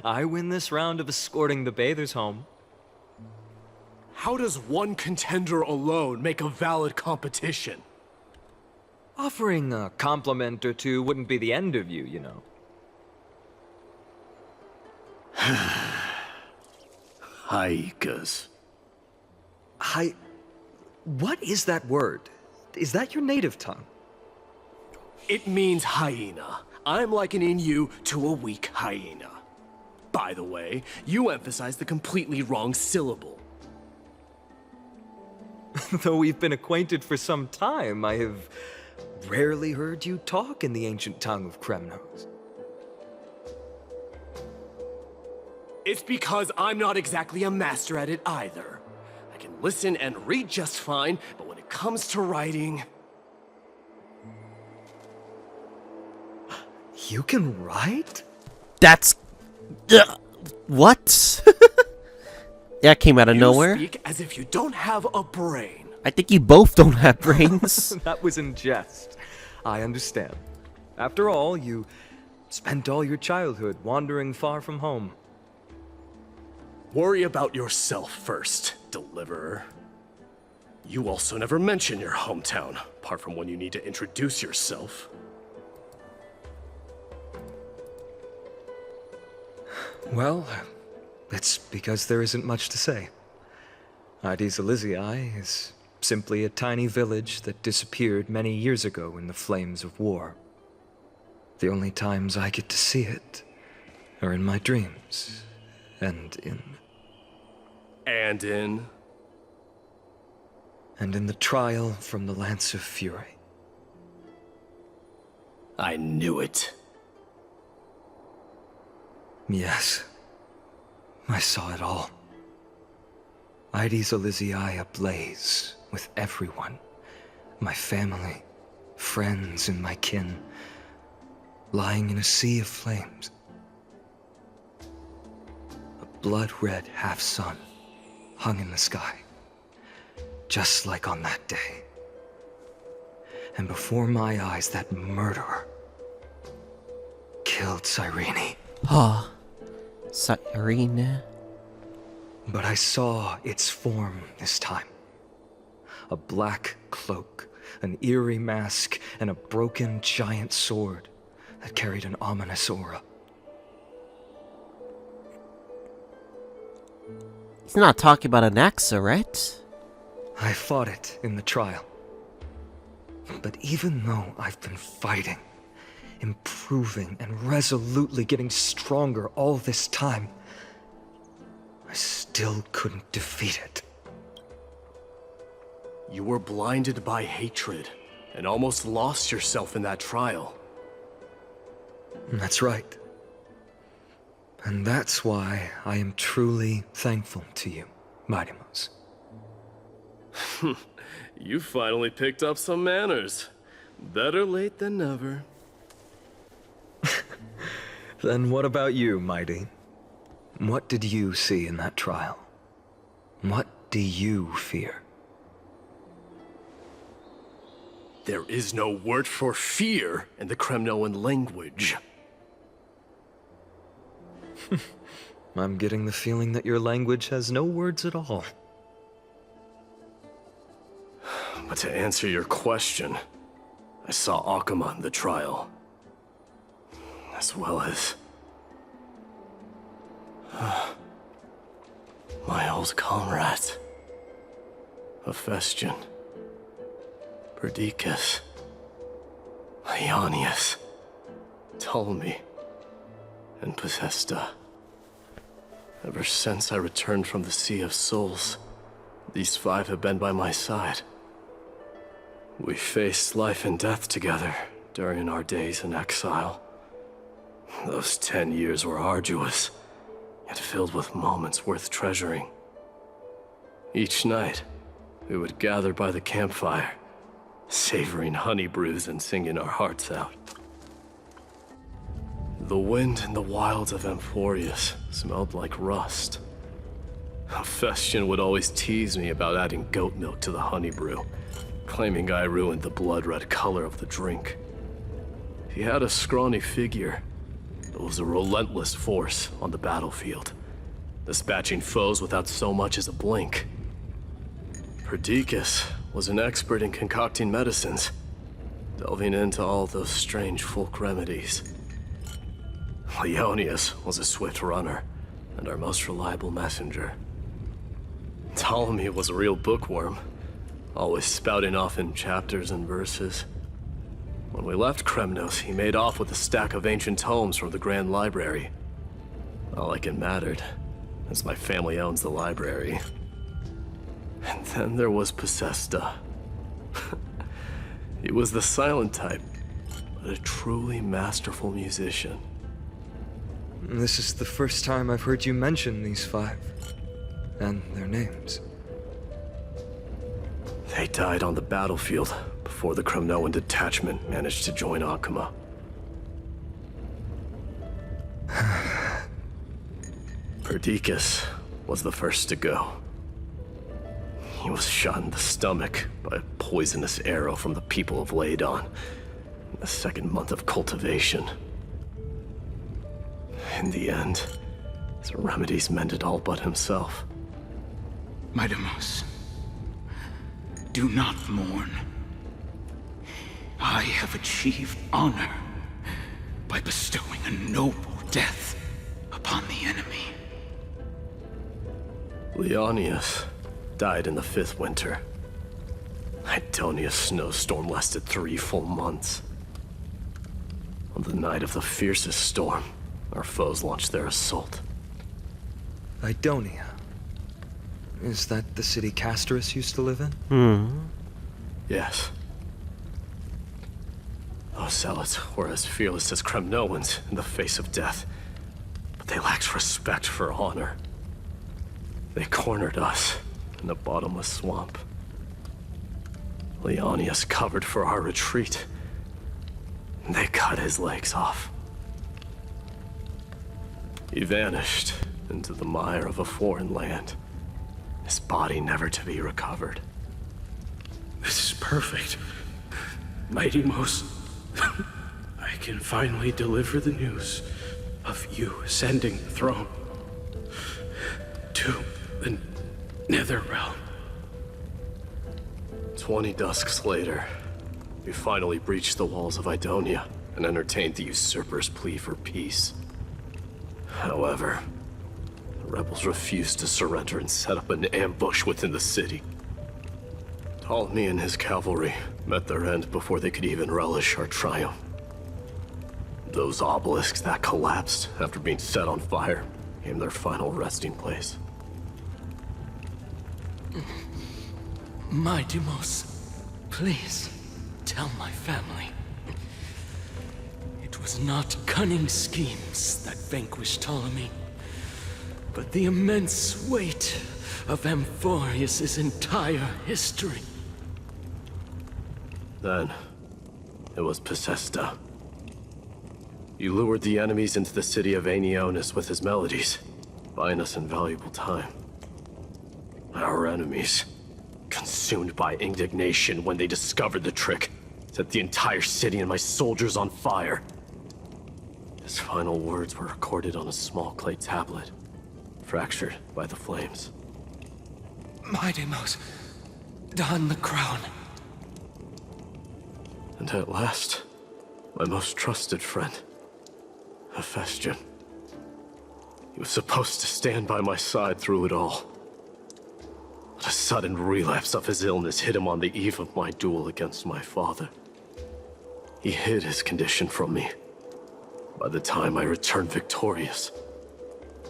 I win this round of escorting the bathers home. How does one contender alone make a valid competition? Offering a compliment or two wouldn't be the end of you, you know. Haikas. What is that word? Is that your native tongue? It means hyena. I'm likening you to a weak hyena. By the way, you emphasize the completely wrong syllable. Though we've been acquainted for some time, I have rarely heard you talk in the ancient tongue of Kremnos. It's because I'm not exactly a master at it either. I can listen and read just fine, but when it comes to writing... You can write? That's... what? That came out of nowhere. You speak as if you don't have a brain. I think you both don't have brains. That was in jest. I understand. After all, you spent all your childhood wandering far from home. Worry about yourself first, deliverer. You also never mention your hometown, apart from when you need to introduce yourself. Well, it's because there isn't much to say. Hydes Elysiae is simply a tiny village that disappeared many years ago in the flames of war. The only times I get to see it are in my dreams, and in the trial from the Lance of Fury. I knew it. Yes, I saw it all. Hydes Elysiae ablaze with everyone. My family, friends, and my kin, lying in a sea of flames. A blood-red half-sun hung in the sky, just like on that day. And before my eyes, that murderer killed Cyrene. Ah, Cyrene. But I saw its form this time. A black cloak, an eerie mask, and a broken giant sword that carried an ominous aura. He's not talking about an axe, right? I fought it in the trial. But even though I've been fighting, improving, and resolutely getting stronger all this time, I still couldn't defeat it. You were blinded by hatred, and almost lost yourself in that trial. That's right. And that's why I am truly thankful to you, Mydeimos. You finally picked up some manners. Better late than never. Then what about you, Mydei? What did you see in that trial? What do you fear? There is no word for fear in the Kremnoan language. I'm getting the feeling that your language has no words at all. But to answer your question, I saw Akuma in the trial. As well as... my old comrades. Hephaestion. Perdiccas. Ionius. Ptolemy. And Possesta. Ever since I returned from the Sea of Souls, these five have been by my side. We faced life and death together during our days in exile. Those 10 years were arduous, yet filled with moments worth treasuring. Each night, we would gather by the campfire, savoring honey brews and singing our hearts out. The wind in the wilds of Amphoreus smelled like rust. Hephaestion would always tease me about adding goat milk to the honey brew, claiming I ruined the blood-red color of the drink. He had a scrawny figure, It was a relentless force on the battlefield, dispatching foes without so much as a blink. Perdiccas was an expert in concocting medicines, delving into all those strange folk remedies. Leonius was a swift runner, and our most reliable messenger. Ptolemy was a real bookworm, always spouting off in chapters and verses. When we left Kremnos, he made off with a stack of ancient tomes from the Grand Library. Not like it mattered, as my family owns the library. And then there was Possesta. He was the silent type, but a truly masterful musician. This is the first time I've heard you mention these 5. And their names. They died on the battlefield before the Kremnoan detachment managed to join Akuma. Perdiccas was the first to go. He was shot in the stomach by a poisonous arrow from the people of Ladon in the 2nd month of cultivation. In the end, his remedies mended all but himself. Mydeimos, do not mourn. I have achieved honor by bestowing a noble death upon the enemy. Leonius died in the 5th winter. Mydei's snowstorm lasted 3 full months. On the night of the fiercest storm, our foes launched their assault. Mydeia. Is that the city Castorus used to live in? Yes. Those zealots were as fearless as Kremnoans in the face of death, but they lacked respect for honor. They cornered us in a bottomless swamp. Leonius covered for our retreat, and they cut his legs off. He vanished into the mire of a foreign land, his body never to be recovered. This is perfect. Mydeimos, I can finally deliver the news of you ascending the throne to the Nether Realm. 20 dusks later, we finally breached the walls of Idonia and entertained the usurper's plea for peace. However, the rebels refused to surrender and set up an ambush within the city. Ptolemy and his cavalry met their end before they could even relish our triumph. Those obelisks that collapsed after being set on fire became their final resting place. Mydeimos, please, tell my family. It was not cunning schemes that vanquished Ptolemy, but the immense weight of Amphoreus' entire history. Then, it was Possesta. He lured the enemies into the city of Aenionis with his melodies, buying us invaluable time. Our enemies, consumed by indignation when they discovered the trick, set the entire city and my soldiers on fire. His final words were recorded on a small clay tablet, fractured by the flames. Mydeimos, don the crown. And at last, my most trusted friend, Hephaestion. He was supposed to stand by my side through it all. But a sudden relapse of his illness hit him on the eve of my duel against my father. He hid his condition from me. By the time I returned victorious,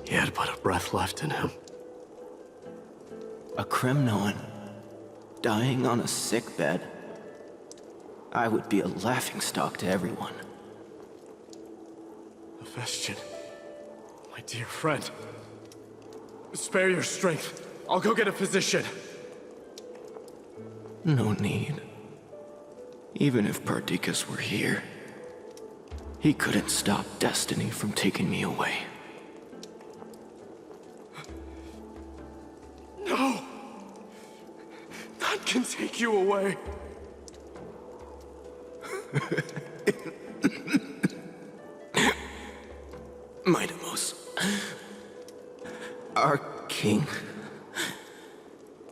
he had but a breath left in him. A Kremnoan, dying on a sickbed. I would be a laughingstock to everyone. Hephaestion, my dear friend, spare your strength. I'll go get a physician. No need. Even if Perdiccas were here, he couldn't stop destiny from taking me away. No! None can take you away. Mydeimos, our king,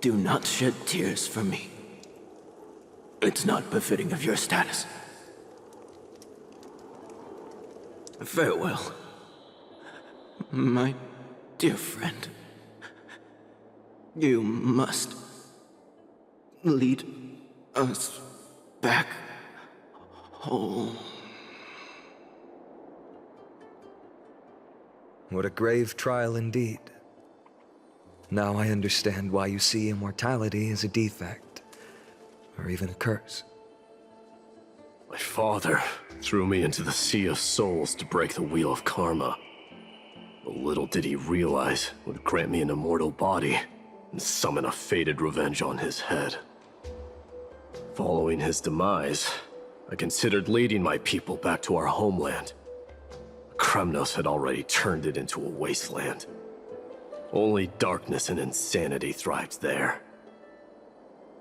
do not shed tears for me. It's not befitting of your status. Farewell, my dear friend. You must lead us back home. What a grave trial indeed. Now I understand why you see immortality as a defect, or even a curse. My father threw me into the Sea of Souls to break the wheel of karma. But little did he realize it would grant me an immortal body and summon a fated revenge on his head. Following his demise, I considered leading my people back to our homeland. Kremnos had already turned it into a wasteland. Only darkness and insanity thrived there.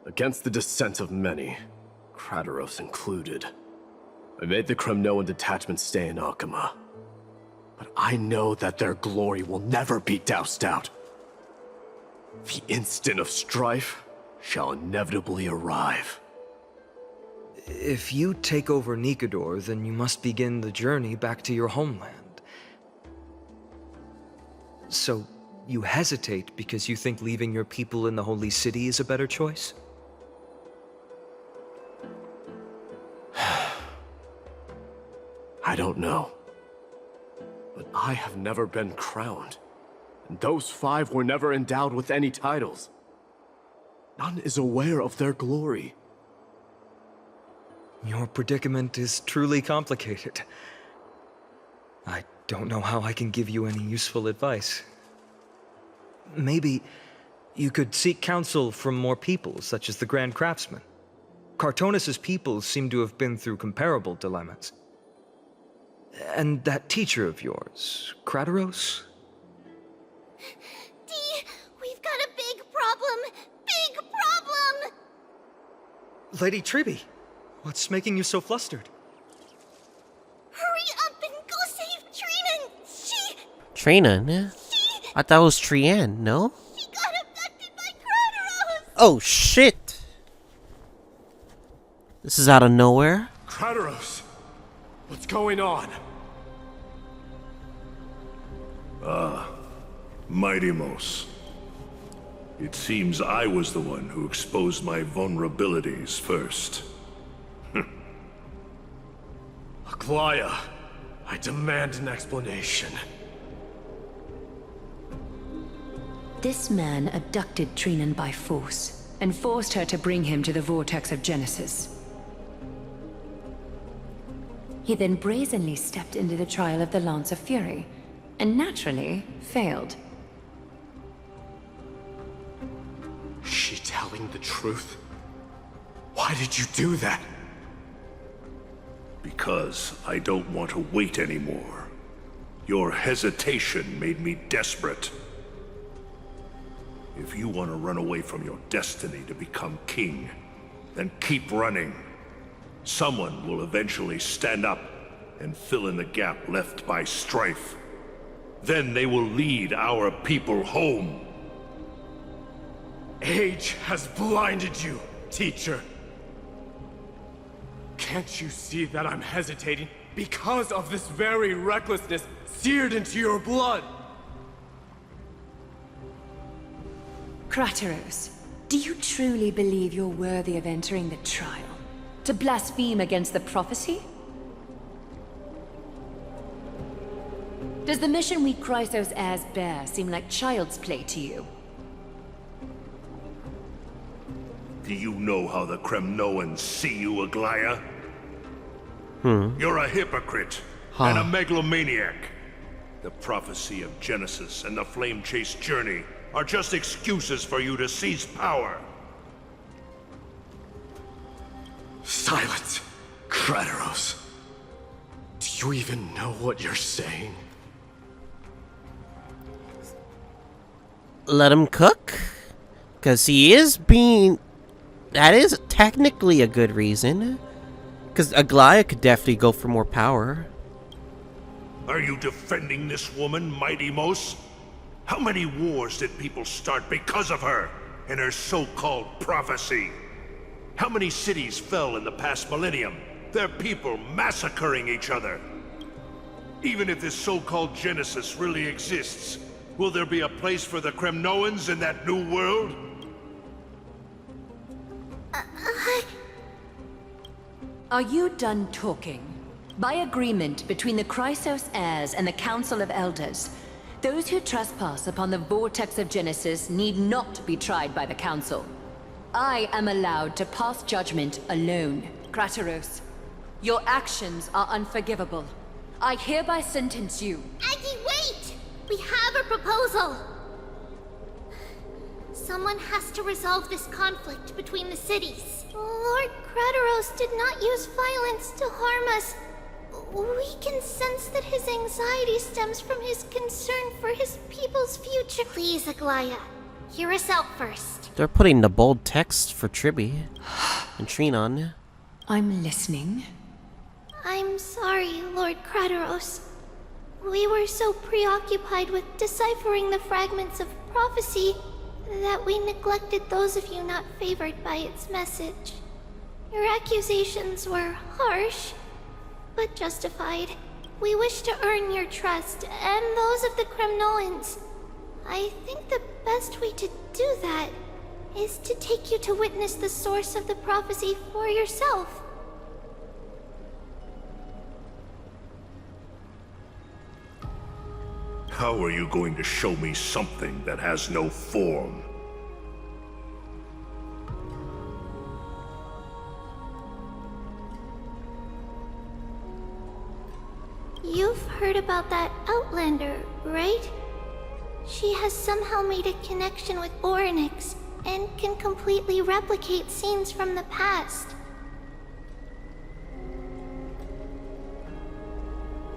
Against the dissent of many, Krateros included, I made the Kremnoan detachment stay in Akama. But I know that their glory will never be doused out. The instant of strife shall inevitably arrive. If you take over Nikodor, then you must begin the journey back to your homeland. So, you hesitate because you think leaving your people in the Holy City is a better choice? I don't know. But I have never been crowned. And those 5 were never endowed with any titles. None is aware of their glory. Your predicament is truly complicated. I don't know how I can give you any useful advice. Maybe you could seek counsel from more people, such as the Grand Craftsman. Cartonis' people seem to have been through comparable dilemmas. And that teacher of yours, Krateros? We've got a big problem! Big problem! Lady Tribbie, what's making you so flustered? Hurry up and go save Trina! Trina? I thought it was Trian, no? She got abducted by Krateros! Oh, shit! This is out of nowhere? Krateros! What's going on? Mydeimos. It seems I was the one who exposed my vulnerabilities first. Aglaya, I demand an explanation. This man abducted Trinan by force, and forced her to bring him to the vortex of Genesis. He then brazenly stepped into the trial of the Lance of Fury, and naturally failed. Is she telling the truth? Why did you do that? Because I don't want to wait anymore. Your hesitation made me desperate. If you want to run away from your destiny to become king, then keep running. Someone will eventually stand up and fill in the gap left by strife. Then they will lead our people home. Age has blinded you, teacher. Can't you see that I'm hesitating because of this very recklessness seared into your blood? Krateros, do you truly believe you're worthy of entering the trial? To blaspheme against the prophecy? Does the mission we Chrysos heirs bear seem like child's play to you? Do you know how the Kremnoans see you, Aglaya? You're a hypocrite and a megalomaniac. The prophecy of Genesis and the Flame Chase journey are just excuses for you to seize power. Silence, Krateros. Do you even know what you're saying? Let him cook? Because he is being... That is technically a good reason. Because Aglaya could definitely go for more power. Are you defending this woman, Mydeimos? How many wars did people start because of her and her so-called prophecy? How many cities fell in the past millennium? Their people massacring each other. Even if this so-called Genesis really exists, will there be a place for the Kremnoans in that new world? Are you done talking? By agreement between the Chrysos heirs and the Council of Elders, those who trespass upon the vortex of Genesis need not be tried by the Council. I am allowed to pass judgment alone. Krateros, your actions are unforgivable. I hereby sentence you. Aggie, wait! We have a proposal! Someone has to resolve this conflict between the cities. Lord Krateros did not use violence to harm us. We can sense that his anxiety stems from his concern for his people's future. Please, Aglaya, hear us out first. They're putting the bold text for Tribbie and Trinon. I'm listening. I'm sorry, Lord Krateros. We were so preoccupied with deciphering the fragments of prophecy that we neglected those of you not favored by its message. Your accusations were harsh, but justified. We wish to earn your trust, and those of the Kremnoans. I think the best way to do that is to take you to witness the source of the prophecy for yourself. How are you going to show me something that has no form? You've heard about that Outlander, right? She has somehow made a connection with Orynyx and can completely replicate scenes from the past.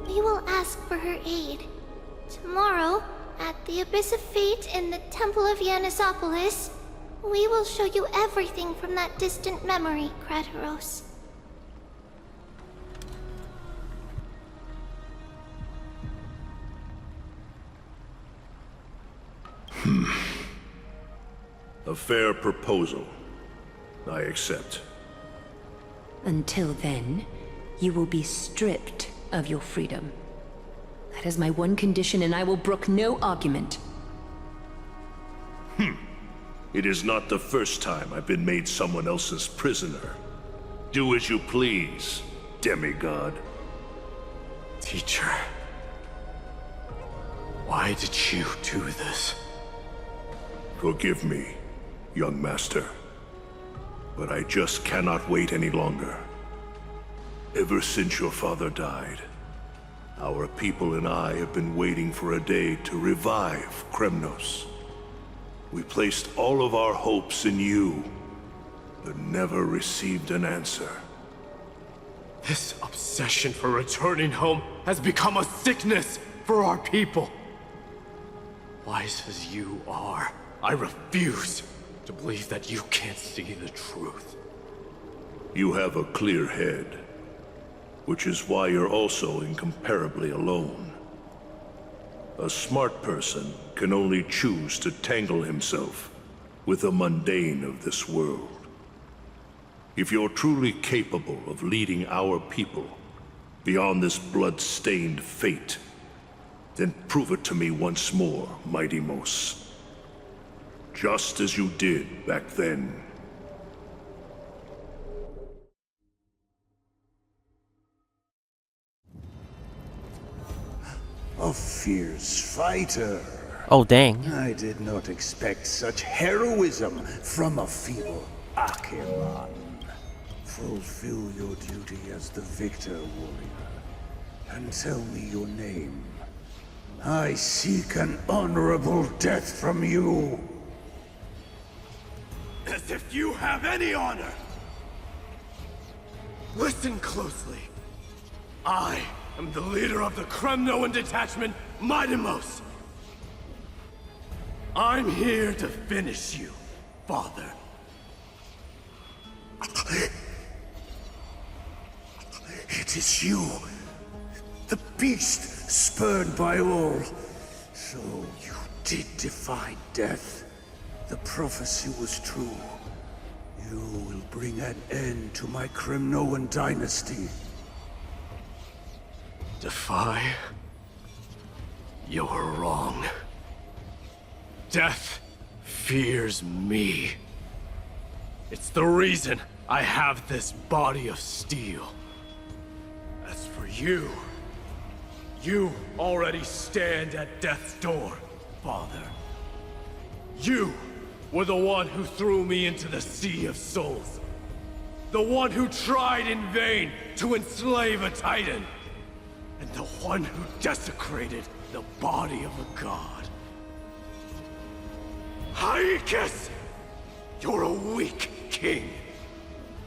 We will ask for her aid. Tomorrow, at the Abyss of Fate in the Temple of Yanisopolis, we will show you everything from that distant memory, Krateros. A fair proposal. I accept. Until then, you will be stripped of your freedom. That is my one condition, and I will brook no argument. It is not the first time I've been made someone else's prisoner. Do as you please, demigod. Teacher, why did you do this? Forgive me, young master. But I just cannot wait any longer. Ever since your father died, our people and I have been waiting for a day to revive Kremnos. We placed all of our hopes in you, but never received an answer. This obsession for returning home has become a sickness for our people. Wise as you are, I refuse to believe that you can't see the truth. You have a clear head, which is why you're also incomparably alone. A smart person can only choose to tangle himself with the mundane of this world. If you're truly capable of leading our people beyond this blood-stained fate, then prove it to me once more, Mydeimos. Just as you did back then. A fierce fighter. Oh, dang. I did not expect such heroism from a feeble Acheron. Fulfill your duty as the victor, warrior, and tell me your name. I seek an honorable death from you. As if you have any honor! Listen closely. I am the leader of the Kremnoan detachment, Mydeimos. I'm here to finish you, father. It is you, the beast spurned by all. So you did defy death. The prophecy was true. You will bring an end to my Kremnoan dynasty. Defy? You're wrong. Death fears me. It's the reason I have this body of steel. As for you, you already stand at death's door, Father. You were the one who threw me into the Sea of Souls. The one who tried in vain to enslave a Titan. And the one who desecrated the body of a god. Hyakis! You're a weak king.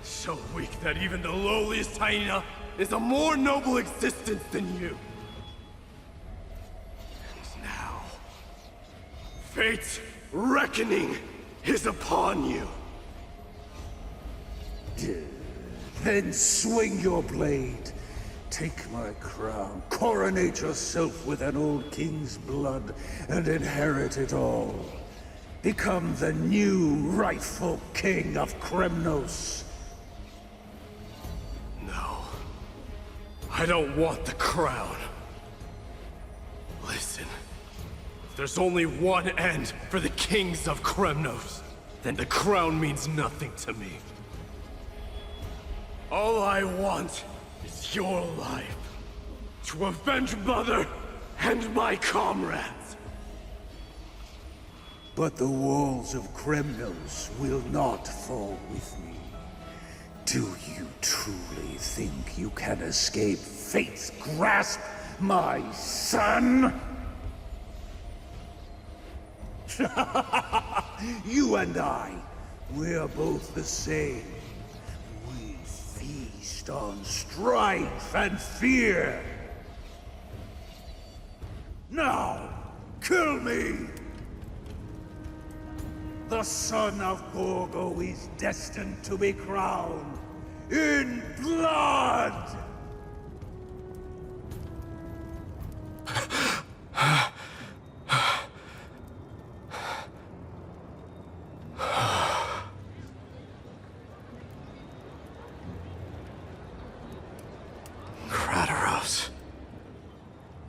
So weak that even the lowliest hyena is a more noble existence than you. And now, fate's reckoning is upon you. Then swing your blade. Take my crown, coronate yourself with an old king's blood, and inherit it all. Become the new rightful king of Kremnos. No. I don't want the crown. Listen. If there's only one end for the kings of Kremnos, then the crown means nothing to me. All I want is your life. To avenge Mother and my comrades. But the walls of Kremnos will not fall with me. Do you truly think you can escape fate's grasp, my son? You and I, we're both the same. We feast on strife and fear. Now, kill me! The son of Gorgo is destined to be crowned in blood!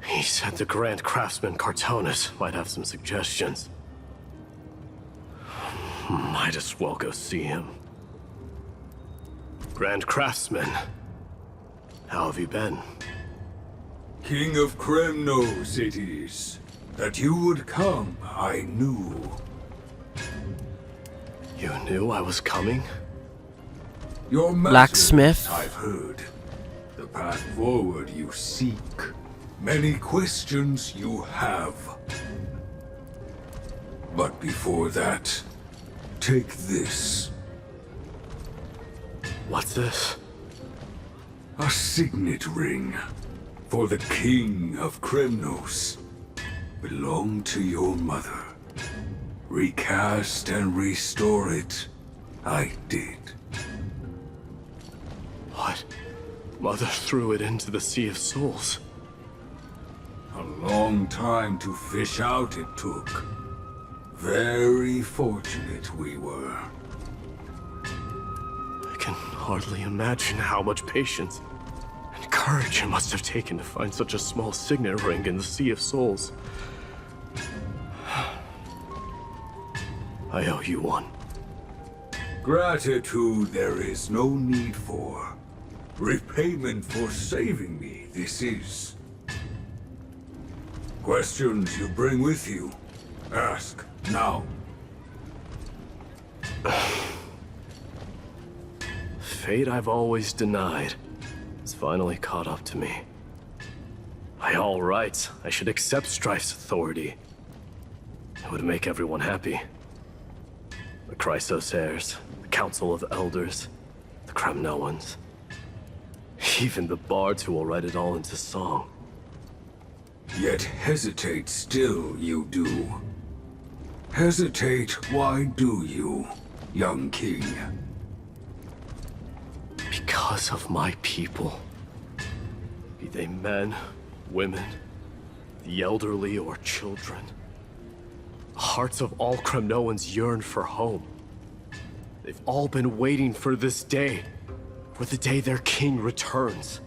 He said the Grand Craftsman Cartonus might have some suggestions. Might as well go see him. Grand Craftsman, how have you been? King of Kremnos it is. That you would come, I knew. You knew I was coming? Your Blacksmith. I've heard. The path forward you seek. Many questions you have. But before that, take this. What's this? A signet ring. For the King of Kremnos. Belonged to your mother. Recast and restore it. I did. What? Mother threw it into the Sea of Souls. A long time to fish out it took. Very fortunate we were. I can hardly imagine how much patience and courage it must have taken to find such a small signet ring in the Sea of Souls. I owe you one. Gratitude there is no need for. Repayment for saving me, this is. Questions you bring with you? Ask, now. Fate I've always denied has finally caught up to me. By all rights, I should accept Strife's authority. It would make everyone happy. The Chrysos heirs, the Council of Elders, the Kremnoans. Even the bards who will write it all into song. Yet hesitate still you do. Hesitate, why do you, young king? Because of my people. Be they men, women, the elderly or children. The hearts of all Kremnoans yearn for home. They've all been waiting for this day, for the day their king returns.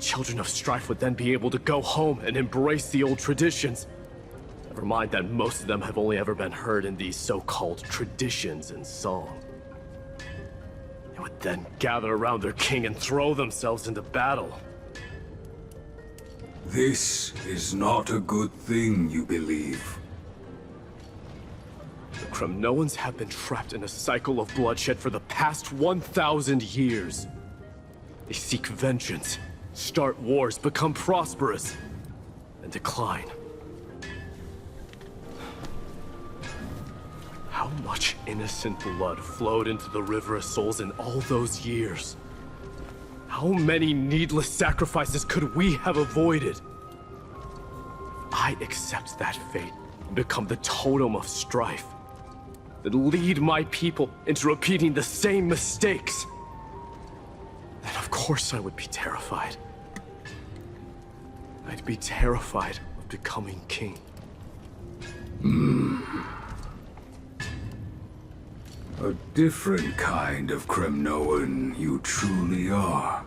Children of strife would then be able to go home and embrace the old traditions. Never mind that most of them have only ever been heard in these so-called traditions and song. They would then gather around their king and throw themselves into battle. This is not a good thing, you believe. The Kremnoans have been trapped in a cycle of bloodshed for the past 1,000 years. They seek vengeance, start wars, become prosperous, and decline. How much innocent blood flowed into the River of Souls in all those years? How many needless sacrifices could we have avoided? I accept that fate and become the totem of strife that lead my people into repeating the same mistakes. Then of course I would be terrified. I'd be terrified of becoming king. A different kind of Kremnoan you truly are.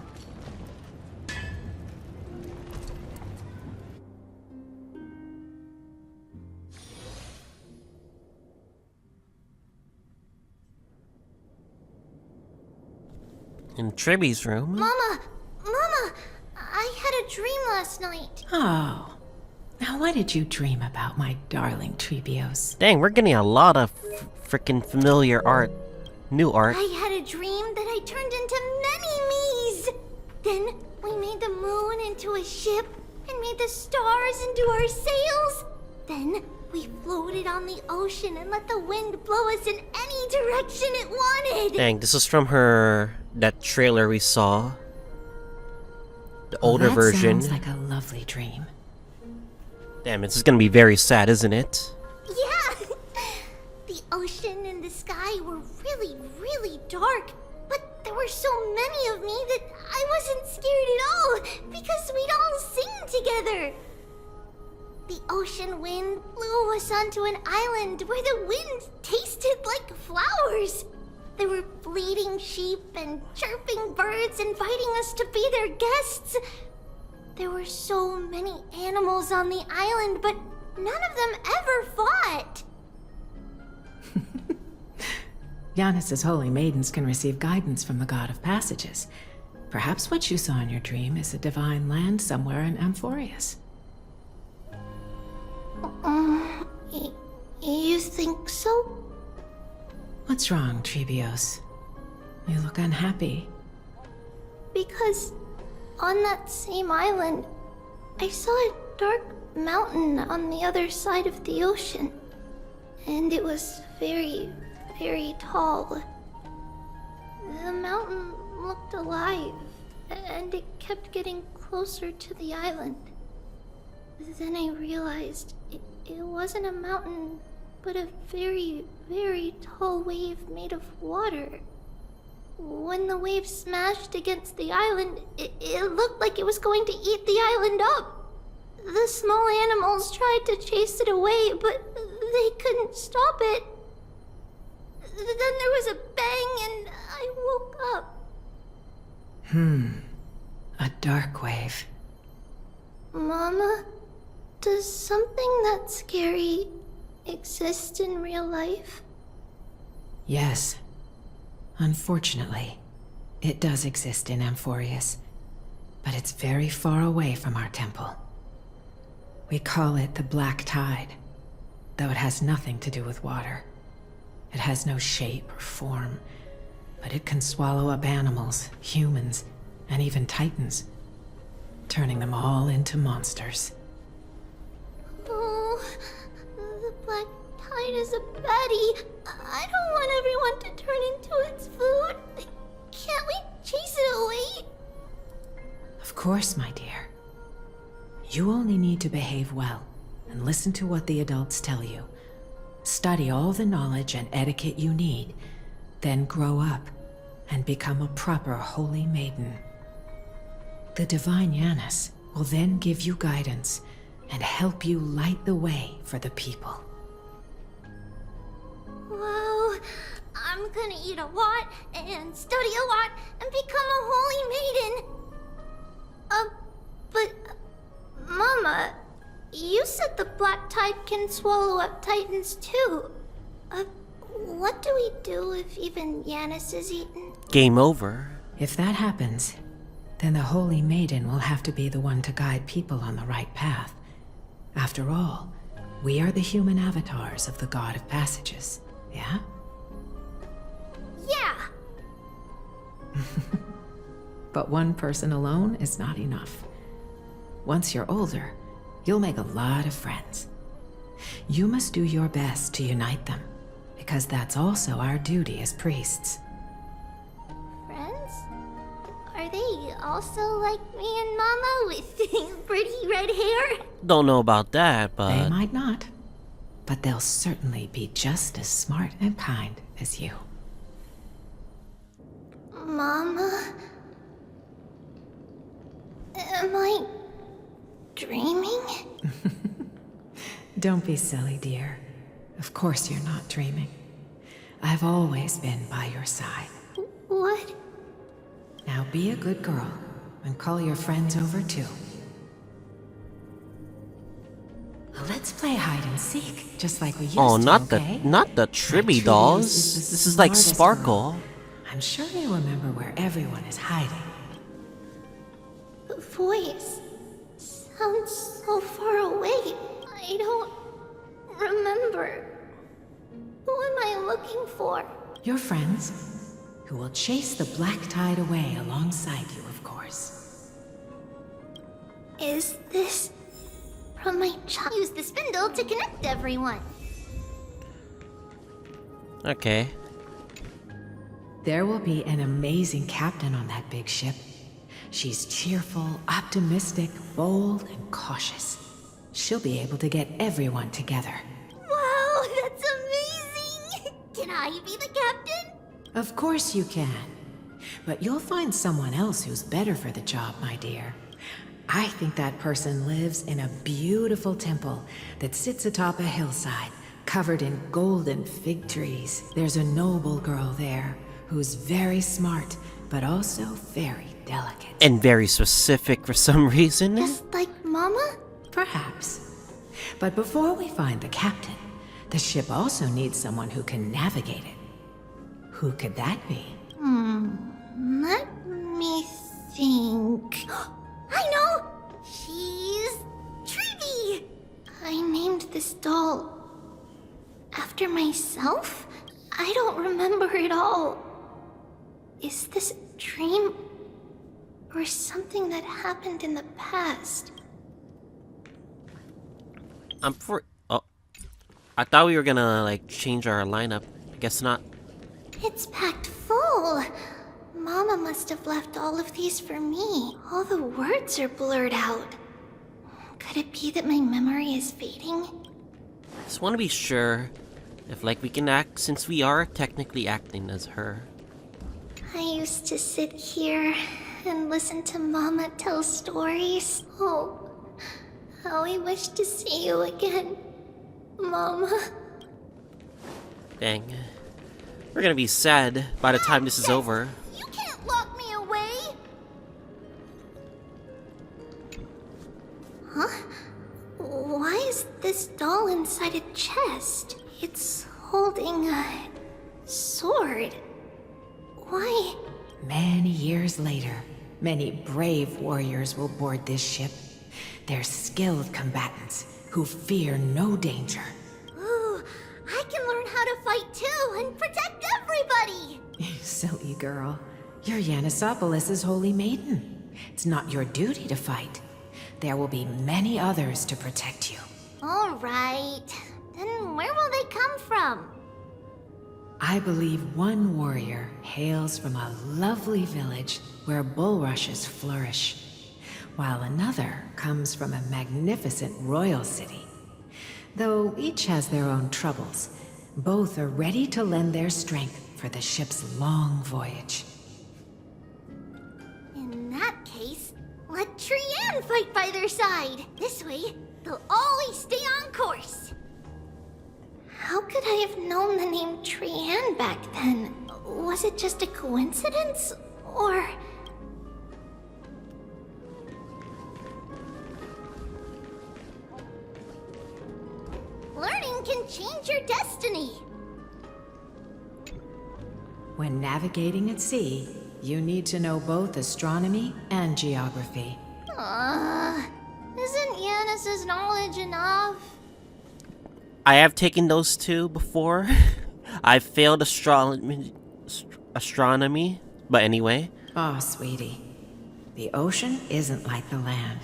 In Tribbie's room. Mama! I had a dream last night. Oh. Now what did you dream about, my darling Tribios? Dang, we're getting a lot of freaking familiar art. New art. I had a dream that I turned into many me's. Then we made the moon into a ship and made the stars into our sails. Then we floated on the ocean and let the wind blow us in any direction it wanted. Dang, this is from that trailer we saw. The older version. Sounds like a lovely dream. Damn, this is gonna be very sad, isn't it? Yeah! The ocean and the sky were really, really dark. But there were so many of me that I wasn't scared at all, because we'd all sing together. The ocean wind blew us onto an island where the wind tasted like flowers. There were bleating sheep and chirping birds inviting us to be their guests. There were so many animals on the island, but none of them ever fought. Giannis's holy maidens can receive guidance from the god of passages. Perhaps what you saw in your dream is a divine land somewhere in Amphoreus. You think so? What's wrong, Tribios? You look unhappy. Because on that same island, I saw a dark mountain on the other side of the ocean. And it was very, very tall. The mountain looked alive, and it kept getting closer to the island. Then I realized it wasn't a mountain, but a very, very tall wave made of water. When the wave smashed against the island, it looked like it was going to eat the island up. The small animals tried to chase it away, but they couldn't stop it. Then there was a bang and I woke up. A dark wave. Mama, does something that scary exist in real life? Yes. Unfortunately, it does exist in Amphoreus, but it's very far away from our temple. We call it the Black Tide, though it has nothing to do with water. It has no shape or form, but it can swallow up animals, humans, and even titans, turning them all into monsters. Oh, the Black Tide is a baddie. I don't want everyone to turn into its food. Can't we chase it away? Of course, my dear. You only need to behave well and listen to what the adults tell you. Study all the knowledge and etiquette you need, then grow up and become a proper holy maiden. The divine Giannis will then give you guidance and help you light the way for the people. Wow, I'm gonna eat a lot and study a lot and become a holy maiden. But Mama, you said the black tide can swallow up titans too. What do we do if even Yanis is eaten? Game over. If that happens, then the Holy Maiden will have to be the one to guide people on the right path. After all, we are the human avatars of the God of Passages, yeah? Yeah! But one person alone is not enough. Once you're older, you'll make a lot of friends. You must do your best to unite them, because that's also our duty as priests. Friends? Are they also like me and Mama with pretty red hair? Don't know about that, but... They might not, but they'll certainly be just as smart and kind as you. Mama? Am I dreaming? Don't be silly, dear. Of course you're not dreaming. I've always been by your side. What? Now be a good girl and call your friends over too. Let's play hide and seek, just like we used to, not okay? the Tribbie Tribios dolls. is the This is like smartest Sparkle. girl. I'm sure you remember where everyone is hiding. The voice sounds so far away. I don't remember. Who am I looking for? Your friends, who will chase the black tide away alongside you, of course. Is this from my child? Use the spindle to connect everyone. Okay. There will be an amazing captain on that big ship. She's cheerful, optimistic, bold, and cautious. She'll be able to get everyone together. Wow, that's amazing! Can I be the captain? Of course you can. But you'll find someone else who's better for the job, my dear. I think that person lives in a beautiful temple that sits atop a hillside, covered in golden fig trees. There's a noble girl there who's very smart, but also very delicate. And very specific for some reason. Just like Mama? Perhaps. But before we find the captain, the ship also needs someone who can navigate it. Who could that be? Let me think. I know! She's Tribbie! I named this doll after myself? I don't remember it all. Is this a dream or something that happened in the past? Oh. I thought we were gonna, like, change our lineup. I guess not. It's packed full. Mama must have left all of these for me. All the words are blurred out. Could it be that my memory is fading? Just want to be sure if, like, we can act, since we are technically acting as her. I used to sit here and listen to Mama tell stories. Oh, how I wish to see you again, Mama. Dang. We're gonna be sad by the time this is over. You can't lock me away! Huh? Why is this doll inside a chest? It's holding a sword. Why? Many years later, many brave warriors will board this ship. They're skilled combatants who fear no danger. Ooh, I can learn how to fight too and protect everybody! Silly girl. You're Yanisopoulos' holy maiden. It's not your duty to fight. There will be many others to protect you. Alright. Then where will they come from? I believe one warrior hails from a lovely village where bulrushes flourish, while another comes from a magnificent royal city. Though each has their own troubles, both are ready to lend their strength for the ship's long voyage. In that case, Let Trian fight by their side. This way, they'll always stay on course. How could I have known the name Trian back then? Was it just a coincidence? Or... Learning can change your destiny. When navigating at sea, you need to know both astronomy and geography. Isn't Yanis's knowledge enough? I have taken those two before. I failed astronomy, but anyway. Oh, sweetie. The ocean isn't like the land.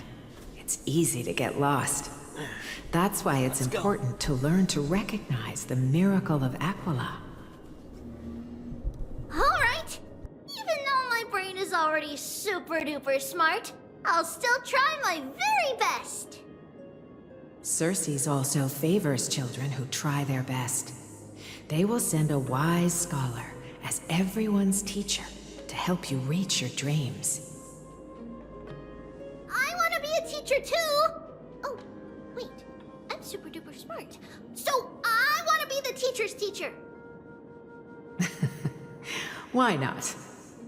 It's easy to get lost. That's why it's important to learn to recognize the miracle of Aquila. Alright. Even though my brain is already super duper smart, I'll still try my very best. Circe also favors children who try their best. They will send a wise scholar as everyone's teacher to help you reach your dreams. I want to be a teacher too! Oh, wait. I'm super duper smart. So I want to be the teacher's teacher. Why not?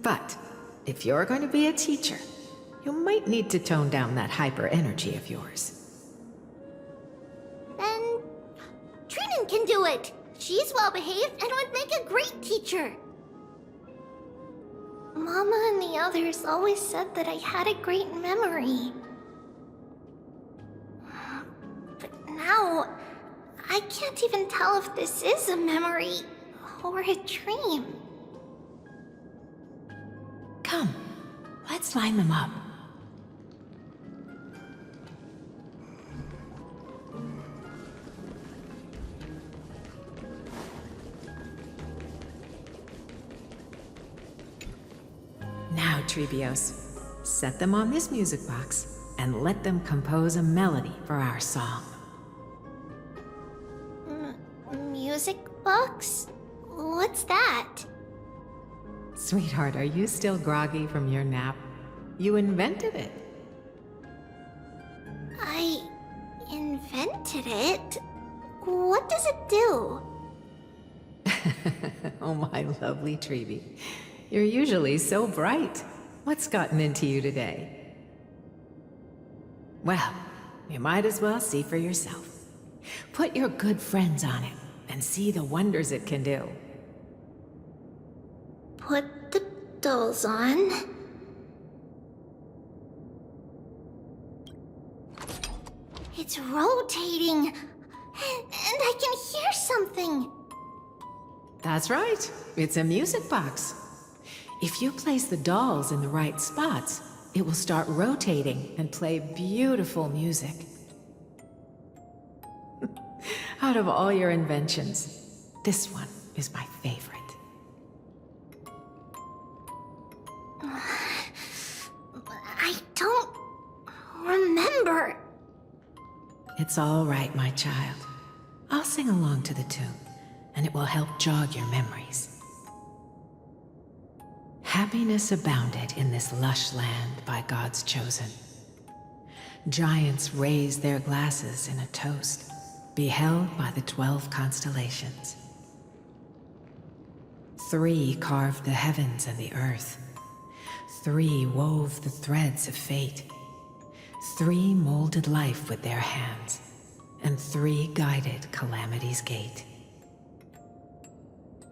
But if you're going to be a teacher, you might need to tone down that hyper energy of yours. Then Trinan can do it. She's well behaved and would make a great teacher. Mama and the others always said that I had a great memory. But now, I can't even tell if this is a memory or a dream. Come, let's line them up. Now, Tribios, set them on this music box and let them compose a melody for our song. Music box? What's that? Sweetheart, are you still groggy from your nap? You invented it. I invented it? What does it do? Oh, my lovely Tribbie. You're usually so bright. What's gotten into you today? Well, you might as well see for yourself. Put your good friends on it and see the wonders it can do. Put the dolls on. It's rotating, and I can hear something. That's right. It's a music box. If you place the dolls in the right spots, it will start rotating and play beautiful music. Out of all your inventions, this one is my favorite. I don't remember. It's all right, my child. I'll sing along to the tune, and it will help jog your memories. Happiness abounded in this lush land by God's chosen. Giants raised their glasses in a toast, beheld by the 12 constellations. 3 carved the heavens and the earth. 3 wove the threads of fate. 3 molded life with their hands, and 3 guided calamity's gate.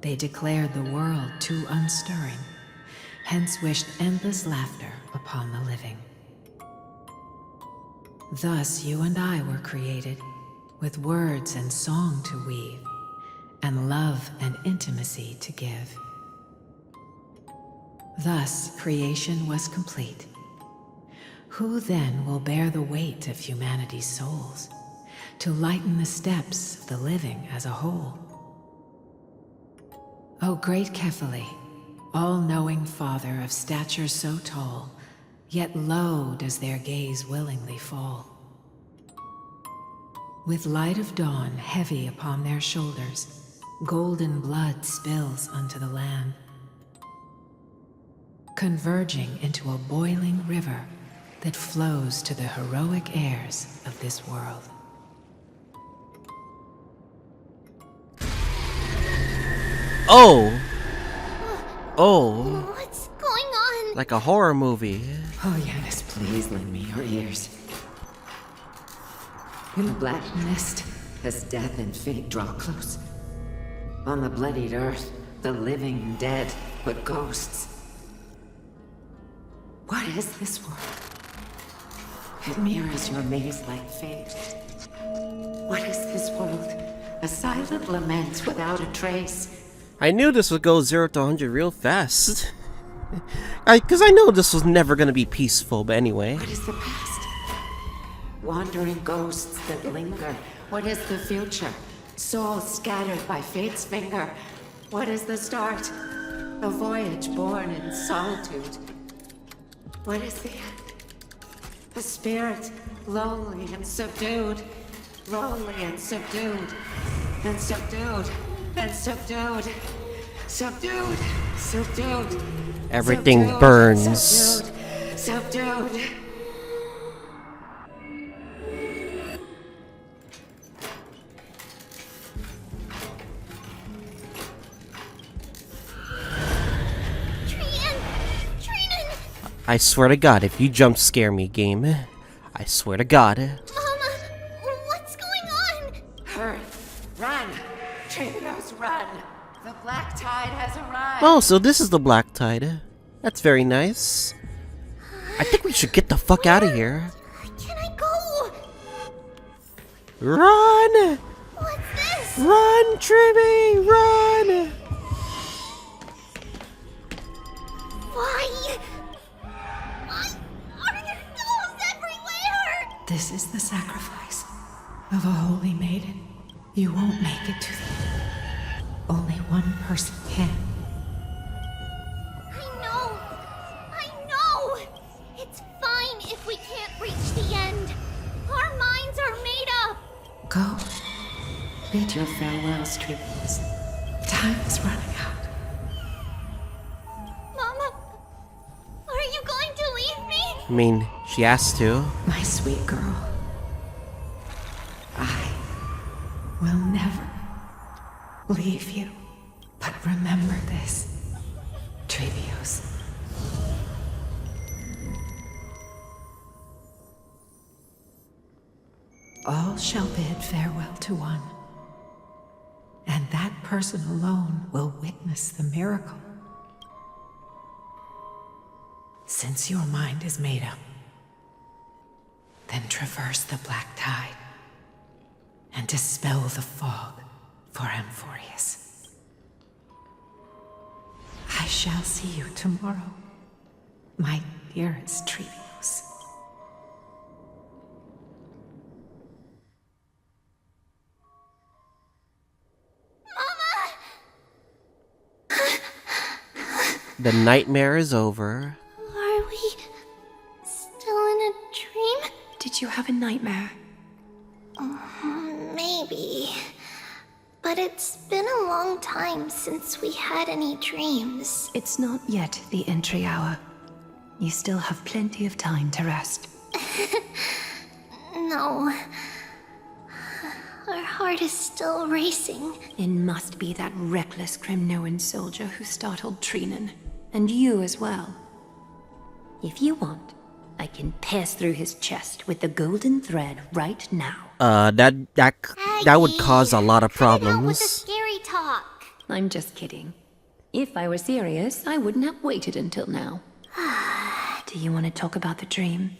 They declared the world too unstirring, hence wished endless laughter upon the living. Thus you and I were created, with words and song to weave, and love and intimacy to give. Thus creation was complete. Who then will bear the weight of humanity's souls, to lighten the steps of the living as a whole? O great Kephale, all-knowing Father of stature so tall, yet low does their gaze willingly fall. With light of dawn heavy upon their shoulders, golden blood spills unto the land. Converging into a boiling river, that flows to the heroic heirs of this world. Oh! Oh! What's going on? Like a horror movie. Oh, Yanis, please lend me your ears. In the black mist, as death and fate draw close. On the bloodied earth, the living and dead, but ghosts. What is this world? It mirrors your maze-like fate. What is this world? A silent lament without a trace. I knew this would go 0 to 100 real fast. Because I know this was never going to be peaceful, but anyway. What is the past? Wandering ghosts that linger. What is the future? Souls scattered by fate's finger. What is the start? A voyage born in solitude. What is the end? A spirit, lonely and subdued. Lonely and subdued. And subdued. And subdued. Subdued. Subdued. Everything subdued, burns. Subdued. Subdued. I swear to God, if you jump scare me, game, I swear to God. Mama, what's going on? Hurry, run! Tribios, run! The black tide has arrived! Oh, so this is the black tide. That's very nice. I think we should get the fuck out of here. Can I go? Run! What's this? Run, Tribbie! Run! Why? Why are there souls everywhere? This is the sacrifice of a holy maiden. You won't make it to the end. Only one person can. I know. It's fine if we can't reach the end. Our minds are made up. Go. Bid your farewells, Tribios. Time is running out. Mama, are you going to leave me? I mean, she has to. My sweet girl. I will never leave you. But remember this, Tribios. All shall bid farewell to one, and that person alone will witness the miracle. Since your mind is made up, then traverse the black tide and dispel the fog for Amphoreus. I shall see you tomorrow, my dearest Tribios. The nightmare is over. Are we still in a dream? Did you have a nightmare? Maybe. But it's been a long time since we had any dreams. It's not yet the entry hour. You still have plenty of time to rest. No. Our heart is still racing. It must be that reckless Kremnoan soldier who startled Trinan. And you as well. If you want, I can pass through his chest with the golden thread right now. That would cause a lot of Cut it out with the problems. scary talk. I'm just kidding. If I were serious, I wouldn't have waited until now. Do you want to talk about the dream?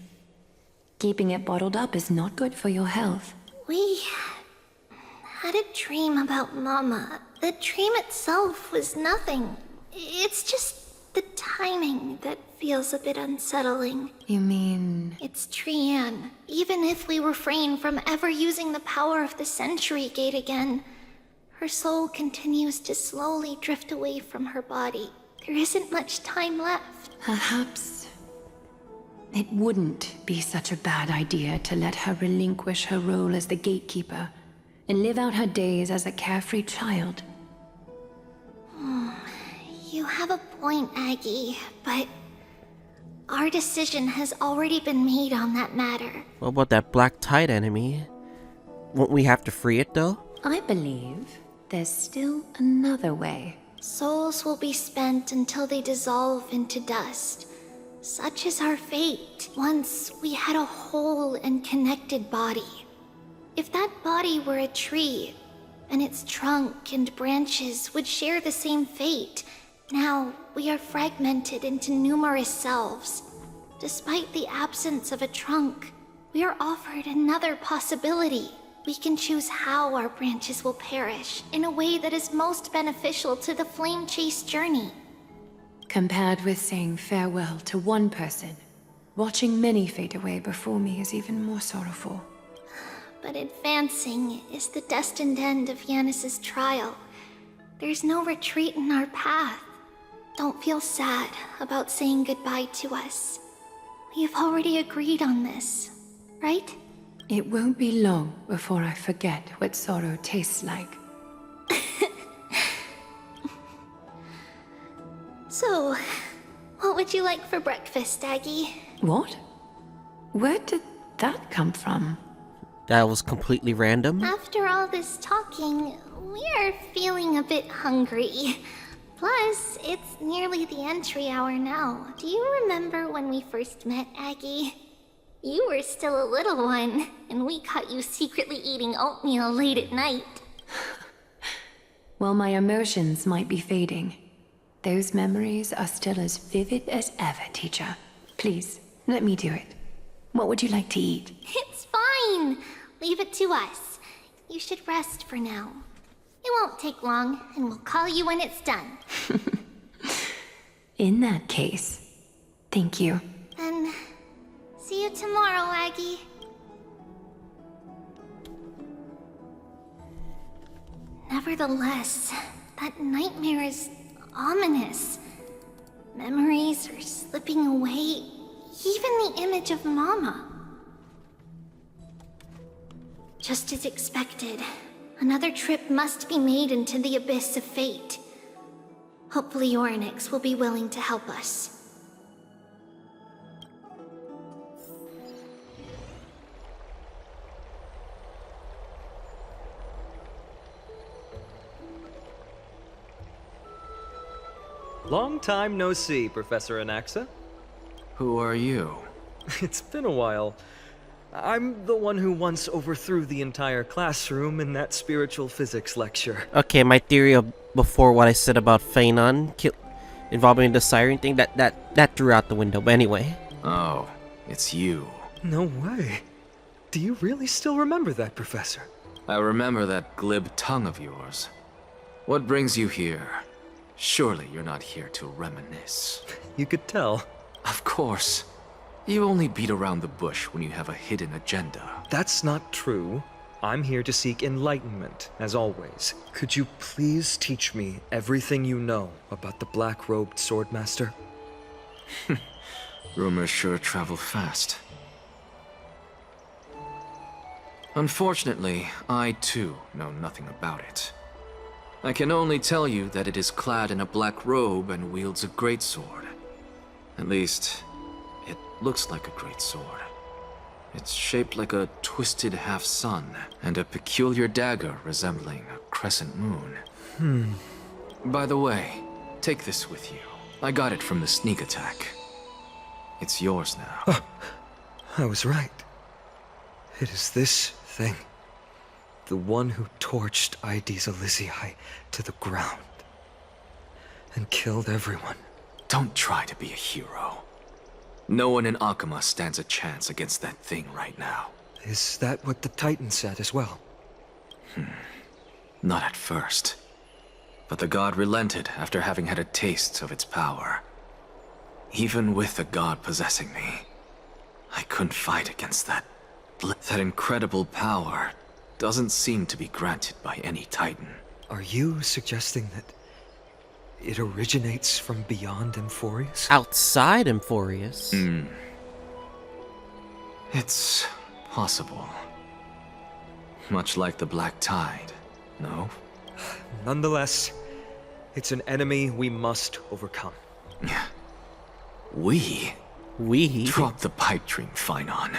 Keeping it bottled up is not good for your health. We had a dream about Mama. The dream itself was nothing. It's just the timing that feels a bit unsettling. You mean... It's Trian. Even if we refrain from ever using the power of the Century Gate again, her soul continues to slowly drift away from her body. There isn't much time left. Perhaps it wouldn't be such a bad idea to let her relinquish her role as the gatekeeper and live out her days as a carefree child. You have a point, Aggie, but Our decision has already been made on that matter. What about that black tide enemy? Won't we have to free it though? I believe there's still another way. Souls will be spent until they dissolve into dust. Such is our fate. Once we had a whole and connected body. If that body were a tree, and its trunk and branches would share the same fate, now we are fragmented into numerous selves. Despite the absence of a trunk, we are offered another possibility. We can choose how our branches will perish in a way that is most beneficial to the flame chase journey. Compared with saying farewell to one person, watching many fade away before me is even more sorrowful. But advancing is the destined end of Yanis's trial. There's no retreat in our path. Don't feel sad about saying goodbye to us. We've already agreed on this, right? It won't be long before I forget what sorrow tastes like. So, what would you like for breakfast, Aggie? What? Where did that come from? That was completely random. After all this talking, we are feeling a bit hungry. Plus, it's nearly the entry hour now. Do you remember when we first met, Aggie? You were still a little one, and we caught you secretly eating oatmeal late at night. While my emotions might be fading, those memories are still as vivid as ever, teacher. Please, let me do it. What would you like to eat? It's fine. Leave it to us. You should rest for now. It won't take long, and we'll call you when it's done. In that case, thank you. Then, see you tomorrow, Aggie. Nevertheless, that nightmare is ominous. Memories are slipping away, even the image of Mama. Just as expected, another trip must be made into the abyss of fate. Hopefully Orynyx will be willing to help us. Long time no see, Professor Anaxa. Who are you? It's been a while. I'm the one who once overthrew the entire classroom in that spiritual physics lecture. Okay, my theory of before what I said about Phanon involving the siren thing, that threw out the window. But anyway. Oh, it's you. No way. Do you really still remember that, Professor? I remember that glib tongue of yours. What brings you here? Surely you're not here to reminisce. You could tell. Of course. You only beat around the bush when you have a hidden agenda. That's not true. I'm here to seek enlightenment, as always. Could you please teach me everything you know about the black-robed swordmaster? Rumors sure travel fast. Unfortunately, I too know nothing about it. I can only tell you that it is clad in a black robe and wields a greatsword. At least, it looks like a greatsword. It's shaped like a twisted half-sun, and a peculiar dagger resembling a crescent moon. By the way, take this with you. I got it from the sneak attack. It's yours now. Oh, I was right. It is this thing. The one who torched Aedes Elysiae to the ground. And killed everyone. Don't try to be a hero. No one in Akama stands a chance against that thing right now. Is that what the Titan said as well? Not at first. But the god relented after having had a taste of its power. Even with the god possessing me, I couldn't fight against that. That incredible power doesn't seem to be granted by any Titan. Are you suggesting that it originates from beyond Amphoreus? Outside Amphoreus? It's possible. Much like the Black Tide, no? Nonetheless, it's an enemy we must overcome. We? We? Drop the pipe dream, Phainon.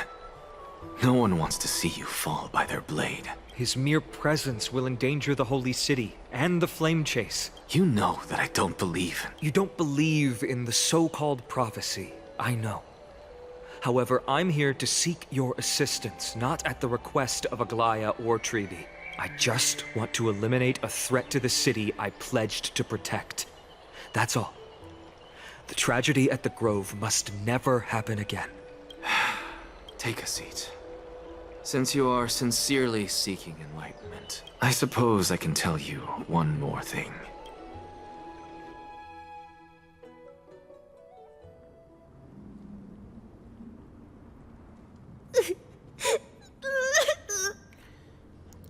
No one wants to see you fall by their blade. His mere presence will endanger the Holy City and the Flame Chase. You know that I don't believe. You don't believe in the so-called prophecy, I know. However, I'm here to seek your assistance, not at the request of Aglaya or Tribbie. I just want to eliminate a threat to the city I pledged to protect. That's all. The tragedy at the Grove must never happen again. Take a seat. Since you are sincerely seeking enlightenment, I suppose I can tell you one more thing.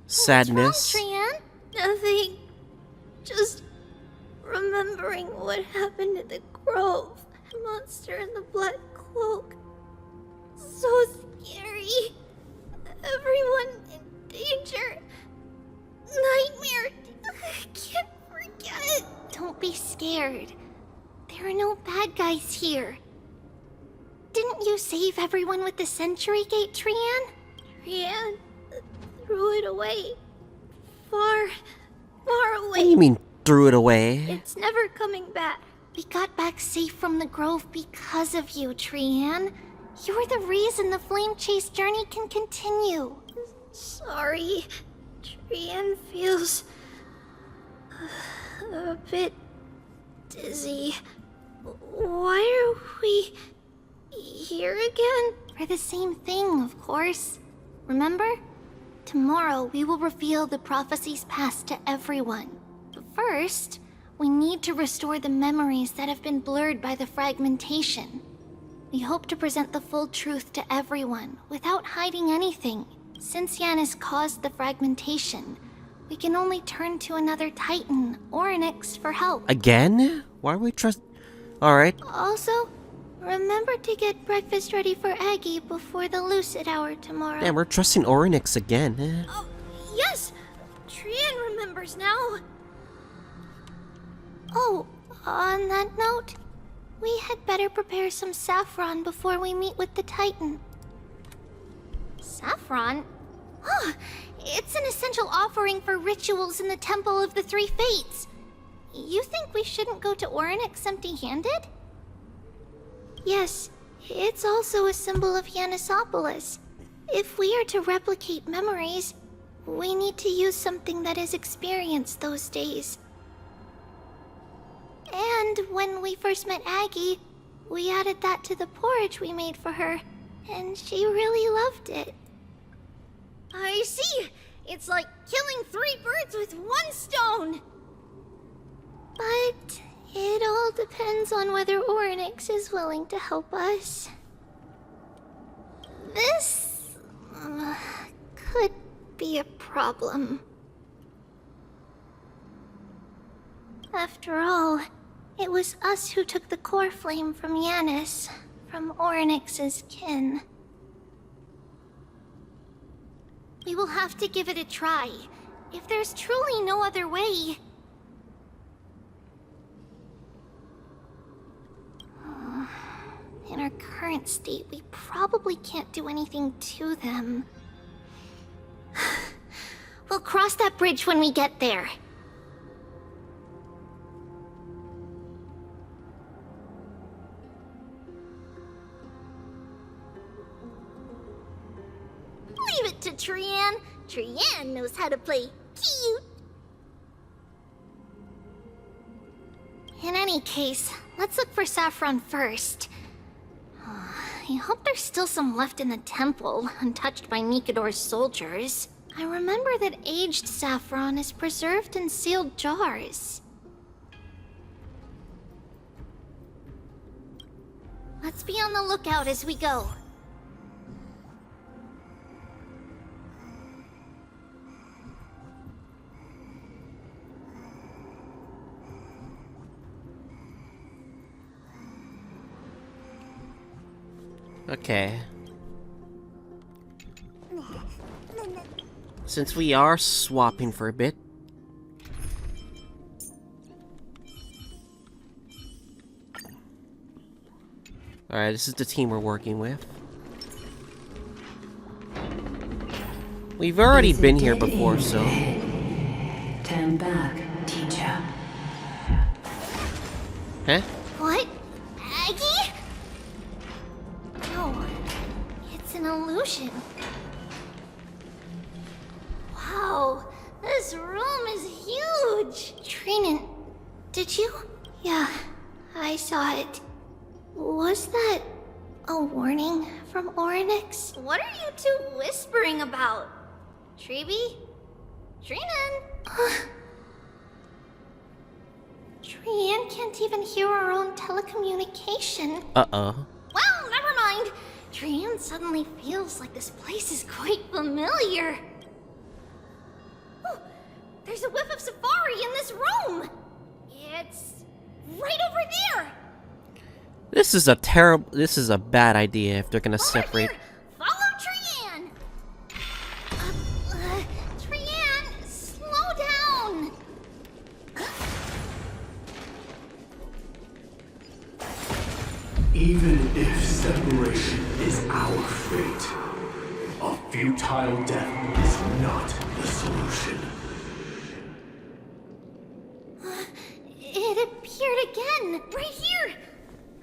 Sadness. What's wrong, Trian? Nothing. Just remembering what happened at the Grove. The monster in the black cloak. So scary. Everyone in danger. Nightmare. I can't forget. Don't be scared. There are no bad guys here. Didn't you save everyone with the Century Gate, Trian? Trian threw it away. Far away. What do you mean, threw it away? It's never coming back. We got back safe from the Grove because of you, Trian. You were the reason the Flame Chase journey can continue. Sorry. Trian feels a bit dizzy. Why are we here again? For the same thing, of course. Remember? Tomorrow we will reveal the prophecy's past to everyone. But first, we need to restore the memories that have been blurred by the fragmentation. We hope to present the full truth to everyone, without hiding anything. Since Yanis caused the fragmentation, we can only turn to another Titan, Orynyx, for help. Again? Why are we trust... Alright. Also, remember to get breakfast ready for Aggie before the Lucid Hour tomorrow. Damn, we're trusting Orynyx again. Oh, yes! Trian remembers now. Oh, on that note, we had better prepare some saffron before we meet with the Titan. Saffron? Huh, it's an essential offering for rituals in the Temple of the Three Fates. You think we shouldn't go to Orynyx empty-handed? Yes, it's also a symbol of Yanisopolis. If we are to replicate memories, we need to use something that is experienced those days. And when we first met Aggie, we added that to the porridge we made for her, and she really loved it. I see! It's like killing 3 birds with 1 stone! But it all depends on whether Orynyx is willing to help us. This could be a problem. After all, it was us who took the core flame from Yanis, from Orynyx's kin. We will have to give it a try. If there's truly no other way... In our current state, we probably can't do anything to them. We'll cross that bridge when we get there. Leave it to Trian. Trian knows how to play cute. In any case, let's look for saffron first. I hope there's still some left in the temple, untouched by Nikador's soldiers. I remember that aged saffron is preserved in sealed jars. Let's be on the lookout as we go. Okay. Since we are swapping for a bit. Alright, this is the team we're working with. We've already been here before, so... Turn back, teacher. Huh? What? Aggie? No, it's an illusion. Wow, this room is huge. Trinan, did you? Yeah, I saw it. Was that a warning from Orynyx? What are you two whispering about? Tribbie? Trinan? Trian can't even hear our own telecommunication. Uh-oh. Well, never mind. Trian suddenly feels like this place is quite familiar. Oh, there's a whiff of safari in this room. It's right over there. This is a bad idea if they're gonna separate. Here. Follow Trian. Trian, slow down. Even if separation is our fate, a futile death is not the solution. It appeared again, right here.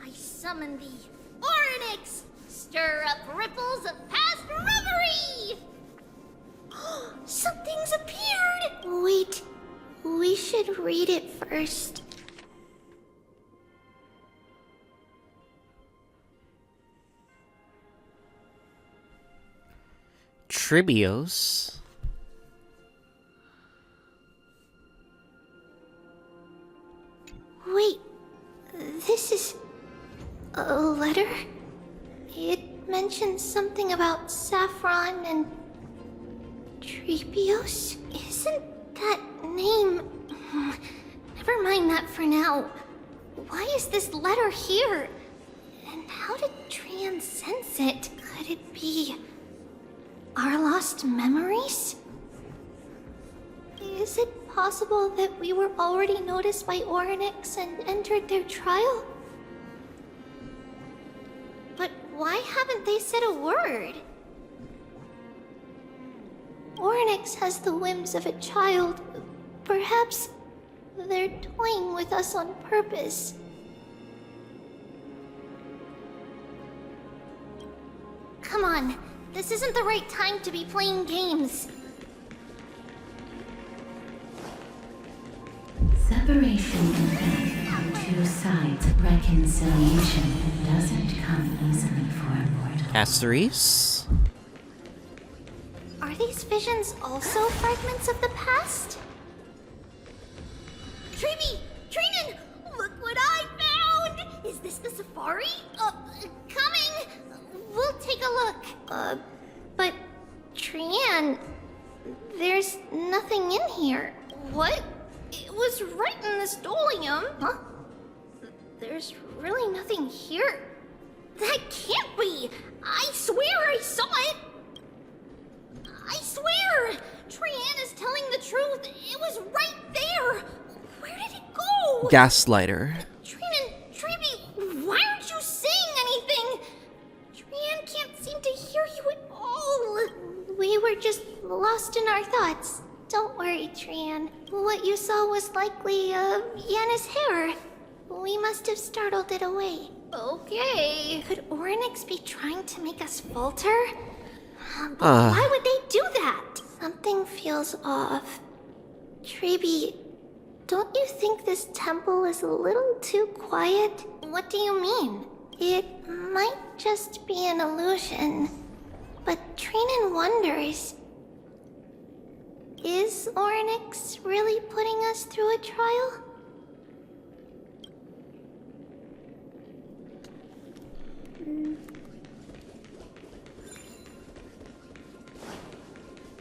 I summon thee, Orynyx. Stir up ripples of past reverie. Something's appeared. Wait, we should read it first. Tribios. Wait, this is a letter? It mentions something about Saffron and Tribios? Isn't that name... Never mind that for now. Why is this letter here? And how did Trian sense it? Could it be... our lost memories? Is it possible that we were already noticed by Orynyx and entered their trial? But why haven't they said a word? Orynyx has the whims of a child. Perhaps they're toying with us on purpose. Come on, this isn't the right time to be playing games. Separation and death are two sides of reconciliation that doesn't come easily for a mortal. Asteris? Are these visions also fragments of the past? Tribbie! Trinan! Look what I found! Is this the safari? Coming! We'll take a look. But Trian, there's nothing in here. What? It was right in this dolium. Huh? There's really nothing here. That can't be! I swear I saw it! I swear! Trian is telling the truth. It was right there. Where did it go? Gaslighter. Trinan, Tribbie, why aren't you saying anything? Trian can't seem to hear you at all. We were just lost in our thoughts. Don't worry, Trian. What you saw was likely, Yanna's hair. We must have startled it away. Okay. Could Orynyx be trying to make us falter? But why would they do that? Something feels off. Tribbie, don't you think this temple is a little too quiet? What do you mean? It might just be an illusion. But Trinan wonders... is Orynyx really putting us through a trial?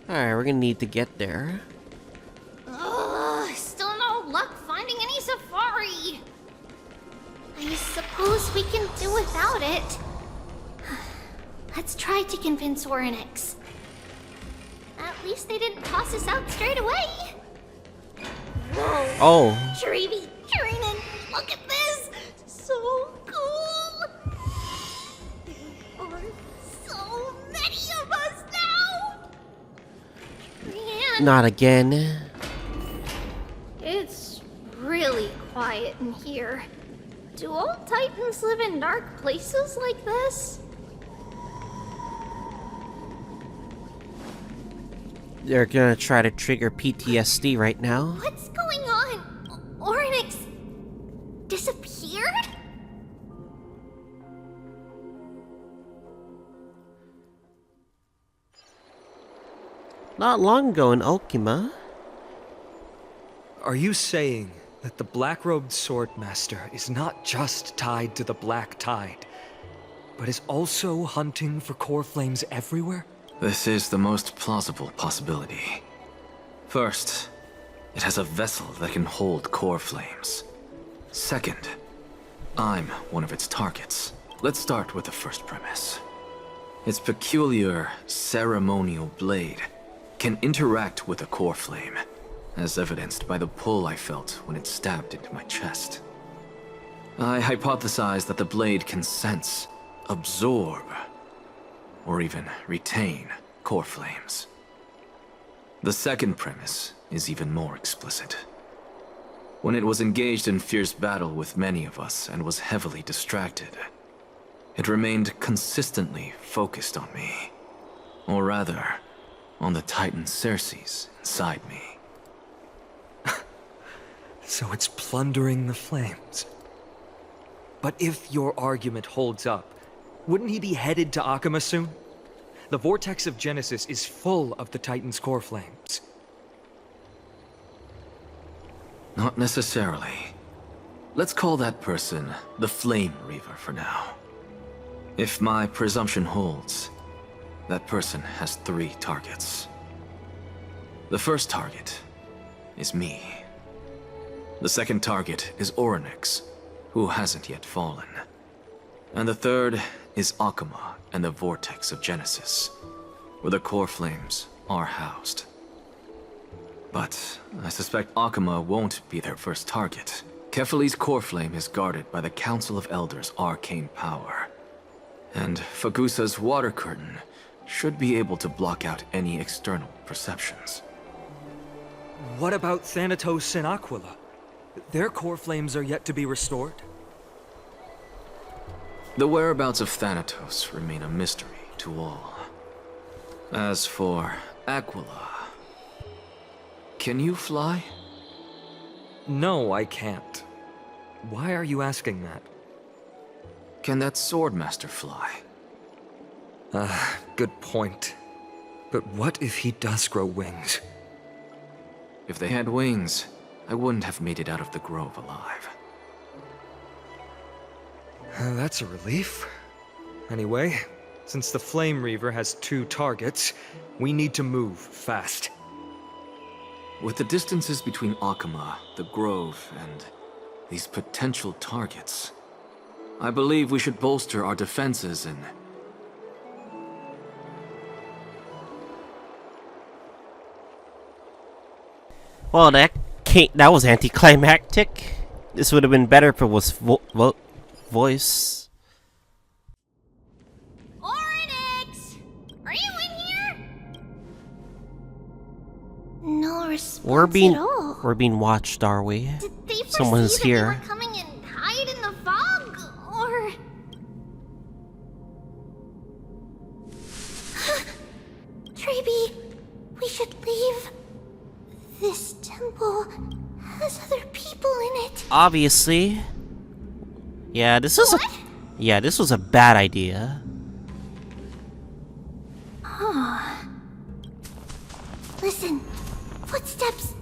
Alright, we're gonna need to get there. Still no luck finding any safari. I suppose we can do without it. Let's try to convince Orynyx. At least they didn't toss us out straight away. Whoa. Oh. Tribbie, Trinan, look at this. So cool. Not again. It's really quiet in here. Do all Titans live in dark places like this? They're gonna try to trigger PTSD right now. What's going on? Oryx disappeared? Not long ago in Ultima. Are you saying that the black-robed swordmaster is not just tied to the Black Tide, but is also hunting for core flames everywhere? This is the most plausible possibility. First, it has a vessel that can hold core flames. Second, I'm one of its targets. Let's start with the first premise. Its peculiar ceremonial blade can interact with a core flame, as evidenced by the pull I felt when it stabbed into my chest. I hypothesized that the blade can sense, absorb, or even retain core flames. The second premise is even more explicit. When it was engaged in fierce battle with many of us and was heavily distracted, it remained consistently focused on me. Or rather, on the Titan Circes inside me. So it's plundering the flames. But if your argument holds up, wouldn't he be headed to Akama soon? The vortex of Genesis is full of the Titan's core flames. Not necessarily. Let's call that person the Flame Reaver for now. If my presumption holds, that person has 3 targets. The first target is me. The second target is Oryx, who hasn't yet fallen. And the third is Akama and the Vortex of Genesis, where the core flames are housed. But I suspect Akama won't be their first target. Kefali's core flame is guarded by the Council of Elders' arcane power. And Fagusa's water curtain should be able to block out any external perceptions. What about Thanatos and Aquila? Their core flames are yet to be restored? The whereabouts of Thanatos remain a mystery to all. As for Aquila, can you fly? No, I can't. Why are you asking that? Can that Swordmaster fly? Good point. But what if he does grow wings? If they had wings, I wouldn't have made it out of the grove alive. That's a relief. Anyway, since the Flame Reaver has 2 targets, we need to move fast. With the distances between Akama, the grove, and these potential targets, I believe we should bolster our defenses and... Well, that was anticlimactic. This would have been better if it was voice. Oryx! Are you in here? No response at all. We're being watched, are we? Did they foresee Someone's that here. we were coming and hide in the fog, or... Tribbie, we should leave. This temple has other people in it. Obviously. Yeah, this is this was a bad idea. Listen, footsteps.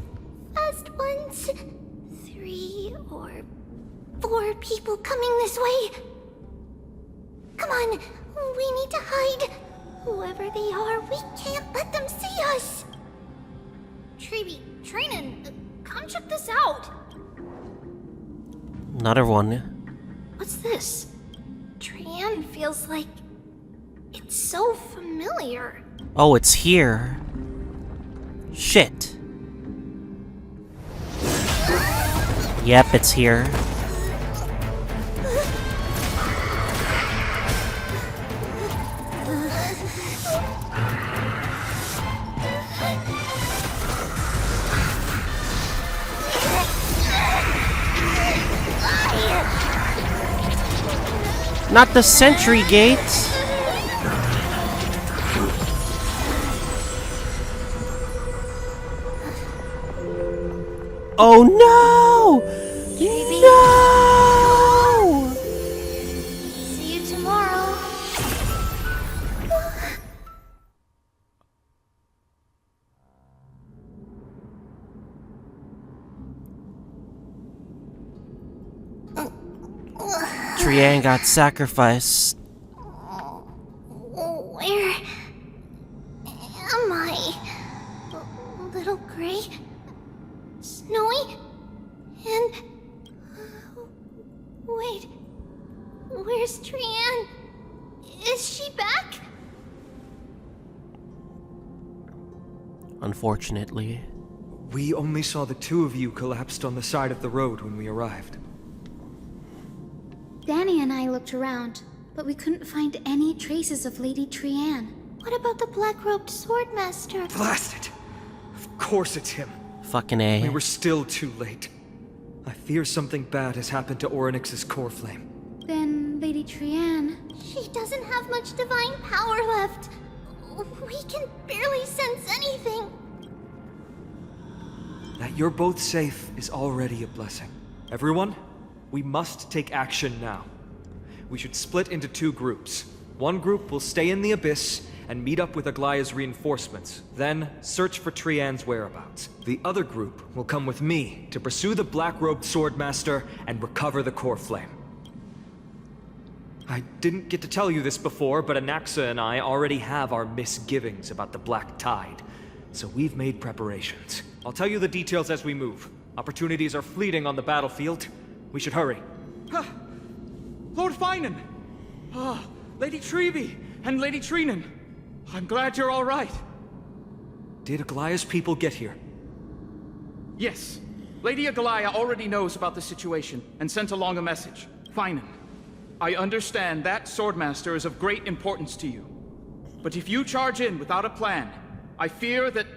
Fast ones. 3 or 4 people coming this way. Come on, we need to hide. Whoever they are, we can't let them see us. Tribbie, Trinan, come check this out. Another one. What's this? Trian feels like it's so familiar. Oh, it's here. Shit. Yep, it's here. Not the sentry gate! Oh no! Tribbie. No! See you tomorrow. Trian got sacrificed. Where am I? Little Gray? Snowy? And... Wait... Where's Trian? Is she back? Unfortunately. We only saw the two of you collapsed on the side of the road when we arrived. Danny and I looked around, but we couldn't find any traces of Lady Trian. What about the black-robed swordmaster? Blast it! Of course it's him. Fucking A. We were still too late. I fear something bad has happened to Orynyx's core flame. Then Lady Trian... She doesn't have much divine power left. We can barely sense anything. That you're both safe is already a blessing. Everyone, we must take action now. We should split into two groups. One group will stay in the Abyss and meet up with Aglaya's reinforcements, then search for Trian's whereabouts. The other group will come with me to pursue the black-robed swordmaster and recover the core flame. I didn't get to tell you this before, but Anaxa and I already have our misgivings about the Black Tide, so we've made preparations. I'll tell you the details as we move. Opportunities are fleeting on the battlefield. We should hurry. Lord Finan! Lady Tribbie and Lady Trinan. I'm glad you're all right. Did Aglaya's people get here? Yes. Lady Aglaya already knows about the situation and sent along a message. Finan, I understand that Swordmaster is of great importance to you. But if you charge in without a plan, I fear that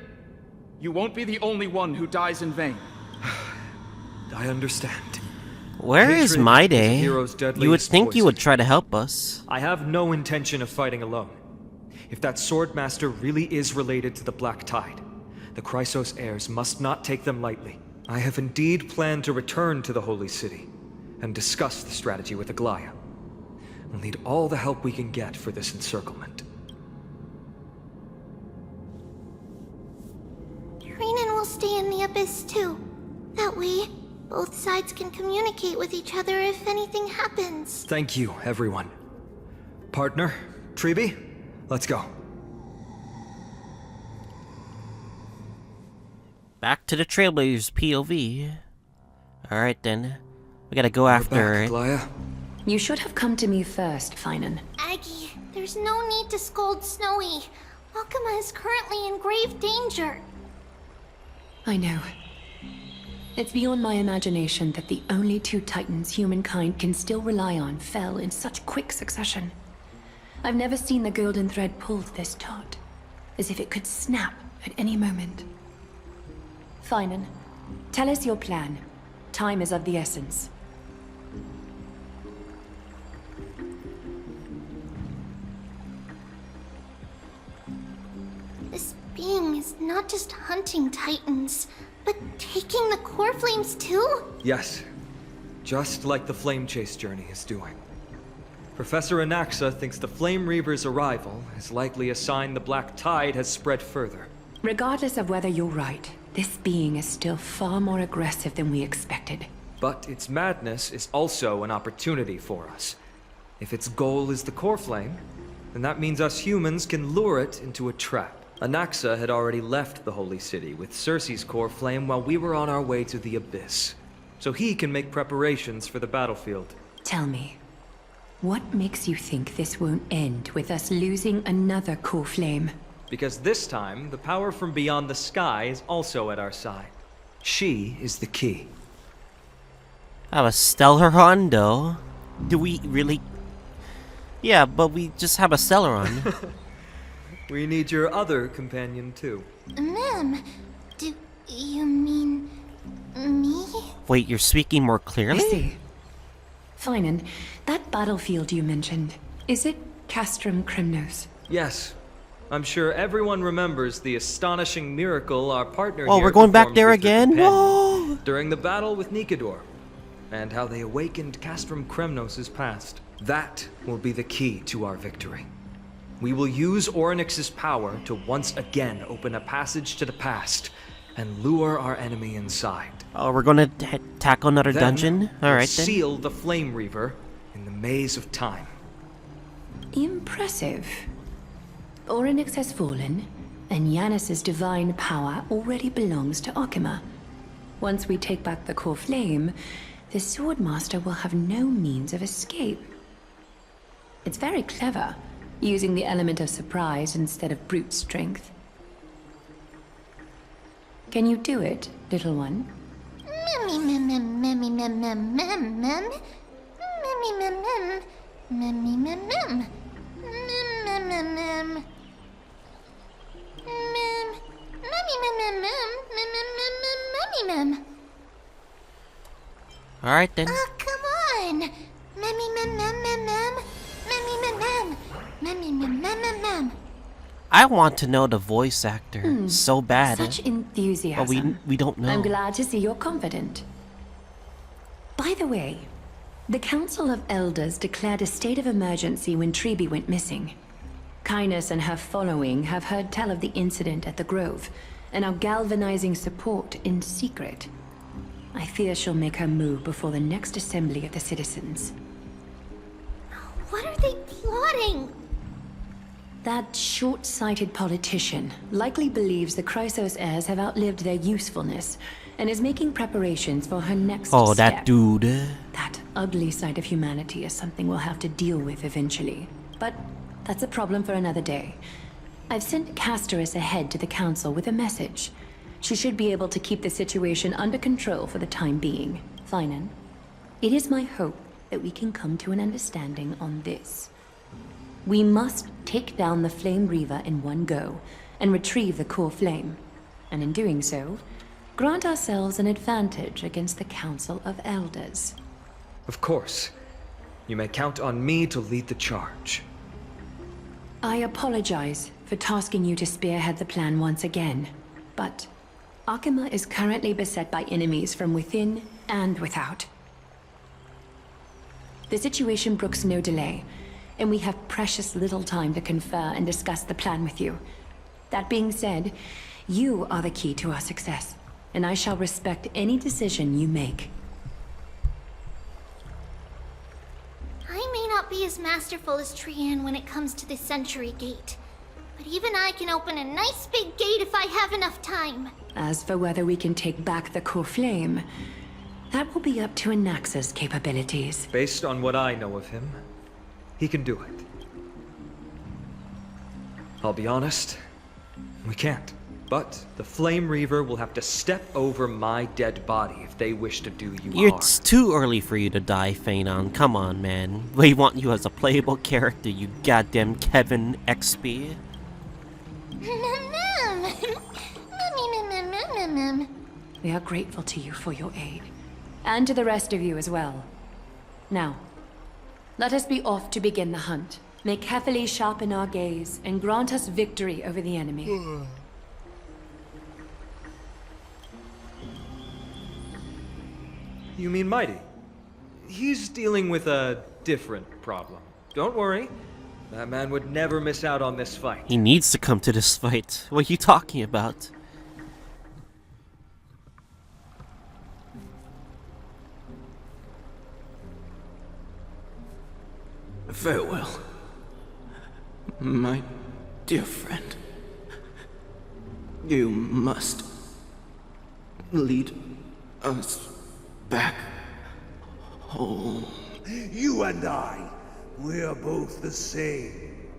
you won't be the only one who dies in vain. I understand. Where is Mydei? You would think you would try to help us. I have no intention of fighting alone. If that Swordmaster really is related to the Black Tide, the Chrysos heirs must not take them lightly. I have indeed planned to return to the Holy City and discuss the strategy with Aglaya. We'll need all the help we can get for this encirclement. Trinan will stay in the Abyss too. That way, both sides can communicate with each other if anything happens. Thank you, everyone. Partner, Tribbie, let's go. Back to the Trailblaze POV. Alright then. We gotta go after it. You should have come to me first, Finan. Aggie, there's no need to scold Snowy. Alchema is currently in grave danger. I know. It's beyond my imagination that the only two titans humankind can still rely on fell in such quick succession. I've never seen the golden thread pulled this taut, as if it could snap at any moment. Finan, tell us your plan. Time is of the essence. This being is not just hunting titans, but taking the core flames too? Yes. Just like the Flame Chase journey is doing. Professor Anaxa thinks the Flame Reaver's arrival is likely a sign the Black Tide has spread further. Regardless of whether you're right, this being is still far more aggressive than we expected. But its madness is also an opportunity for us. If its goal is the core flame, then that means us humans can lure it into a trap. Anaxa had already left the Holy City with Cersei's core flame while we were on our way to the Abyss. So he can make preparations for the battlefield. Tell me, what makes you think this won't end with us losing another core flame? Because this time, the power from beyond the sky is also at our side. She is the key. I have a Stellaron though. Do we really? Yeah, but we just have a Stellaron. We need your other companion too. Ma'am, do you mean me? Wait, you're speaking more clearly? I see. Finan, that battlefield you mentioned, is it Castrum Kremnos? Yes. I'm sure everyone remembers the astonishing miracle our partner Oh, here we're going back performed there with their again? companion No! during the battle with Nikador, and how they awakened Castrum Kremnos' past. That will be the key to our victory. We will use Orynyx's power to once again open a passage to the past and lure our enemy inside. Oh, we're gonna tackle another Then dungeon? we'll Alright then. seal the Flame Reaver in the maze of time. Impressive. Orynyx has fallen, and Yanis's divine power already belongs to Akima. Once we take back the core flame, the Swordmaster will have no means of escape. It's very clever, using the element of surprise instead of brute strength. Can you do it, little one? Alright then. Oh, come on! I want to know the voice actor so bad. Such enthusiasm. But we don't know. I'm glad to see you're confident. By the way, the Council of Elders declared a state of emergency when Tribbie went missing. Kynus and her following have heard tell of the incident at the Grove, and are galvanizing support in secret. I fear she'll make her move before the next assembly of the citizens. What are they plotting? That short-sighted politician likely believes the Chrysos heirs have outlived their usefulness, and is making preparations for her next Oh, step. that dude. That ugly side of humanity is something we'll have to deal with eventually. But that's a problem for another day. I've sent Castorus ahead to the council with a message. She should be able to keep the situation under control for the time being. Finan, it is my hope that we can come to an understanding on this. We must take down the Flame Reaver in one go, and retrieve the core flame. And in doing so, grant ourselves an advantage against the Council of Elders. Of course. You may count on me to lead the charge. I apologize for tasking you to spearhead the plan once again, but Akima is currently beset by enemies from within and without. The situation brooks no delay, and we have precious little time to confer and discuss the plan with you. That being said, you are the key to our success, and I shall respect any decision you make. I may not be as masterful as Trian when it comes to the Century Gate, but even I can open a nice big gate if I have enough time. As for whether we can take back the core flame, that will be up to Anaxa's capabilities. Based on what I know of him, he can do it. I'll be honest, we can't. But the Flame Reaver will have to step over my dead body if they wish to do you harm. It's too early for you to die, Phanon. Come on, man. We want you as a playable character, you goddamn Kevin XP. We are grateful to you for your aid, and to the rest of you as well. Now, let us be off to begin the hunt. May carefully sharpen our gaze, and grant us victory over the enemy. You mean Mydei? He's dealing with a different problem. Don't worry. That man would never miss out on this fight. He needs to come to this fight. What are you talking about? Farewell, my dear friend. You must lead us back home. You and I, we're both the same.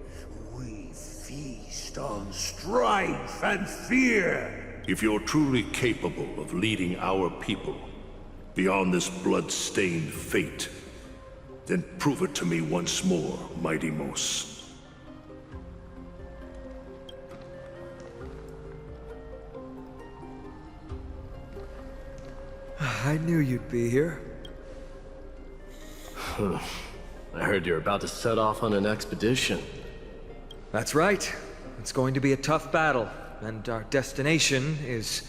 We feast on strife and fear. If you're truly capable of leading our people beyond this blood-stained fate, then prove it to me once more, Mydeimos. I knew you'd be here. I heard you're about to set off on an expedition. That's right. It's going to be a tough battle, and our destination is...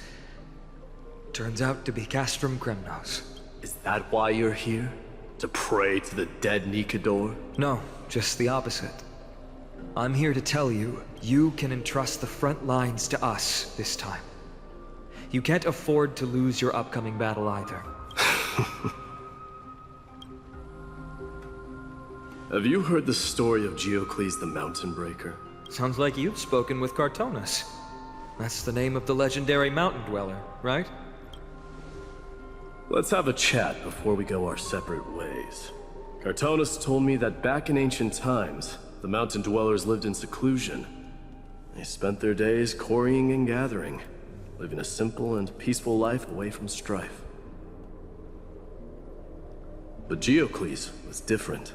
turns out to be Castrum Kremnos. Is that why you're here? To pray to the dead Nikador? No, just the opposite. I'm here to tell you, you can entrust the front lines to us this time. You can't afford to lose your upcoming battle either. Have you heard the story of Geocles the Mountain Breaker? Sounds like you've spoken with Cartonus. That's the name of the legendary mountain dweller, right? Let's have a chat before we go our separate ways. Cartonus told me that back in ancient times, the mountain dwellers lived in seclusion. They spent their days quarrying and gathering, living a simple and peaceful life away from strife. But Geocles was different.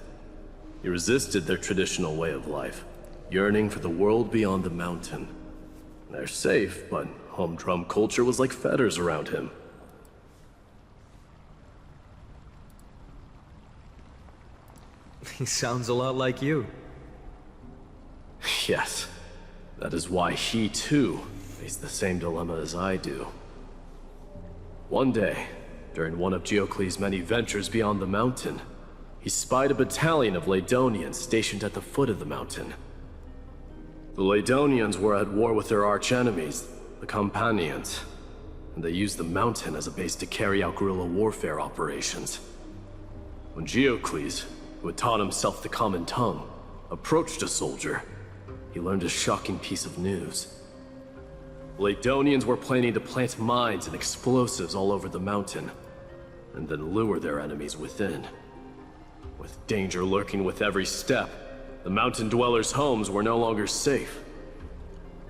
He resisted their traditional way of life, yearning for the world beyond the mountain. They're safe, but humdrum culture was like fetters around him. He sounds a lot like you. Yes. That is why he, too, faced the same dilemma as I do. One day, during one of Geocles' many ventures beyond the mountain, he spied a battalion of Lydonians stationed at the foot of the mountain. The Lydonians were at war with their arch-enemies, the Companions, and they used the mountain as a base to carry out guerrilla warfare operations. When Geocles, who had taught himself the common tongue, approached a soldier, he learned a shocking piece of news. The Lydonians were planning to plant mines and explosives all over the mountain, and then lure their enemies within. With danger lurking with every step, the mountain dwellers' homes were no longer safe.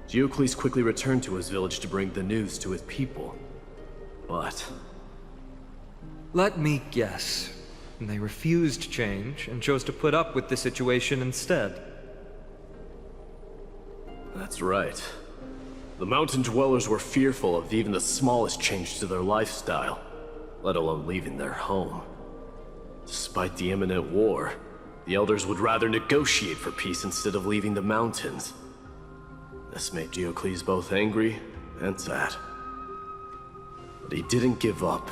Geocles quickly returned to his village to bring the news to his people. But... let me guess. They refused change and chose to put up with the situation instead. That's right. The mountain dwellers were fearful of even the smallest change to their lifestyle, let alone leaving their home. Despite the imminent war, the elders would rather negotiate for peace instead of leaving the mountains. This made Geocles both angry and sad. But he didn't give up.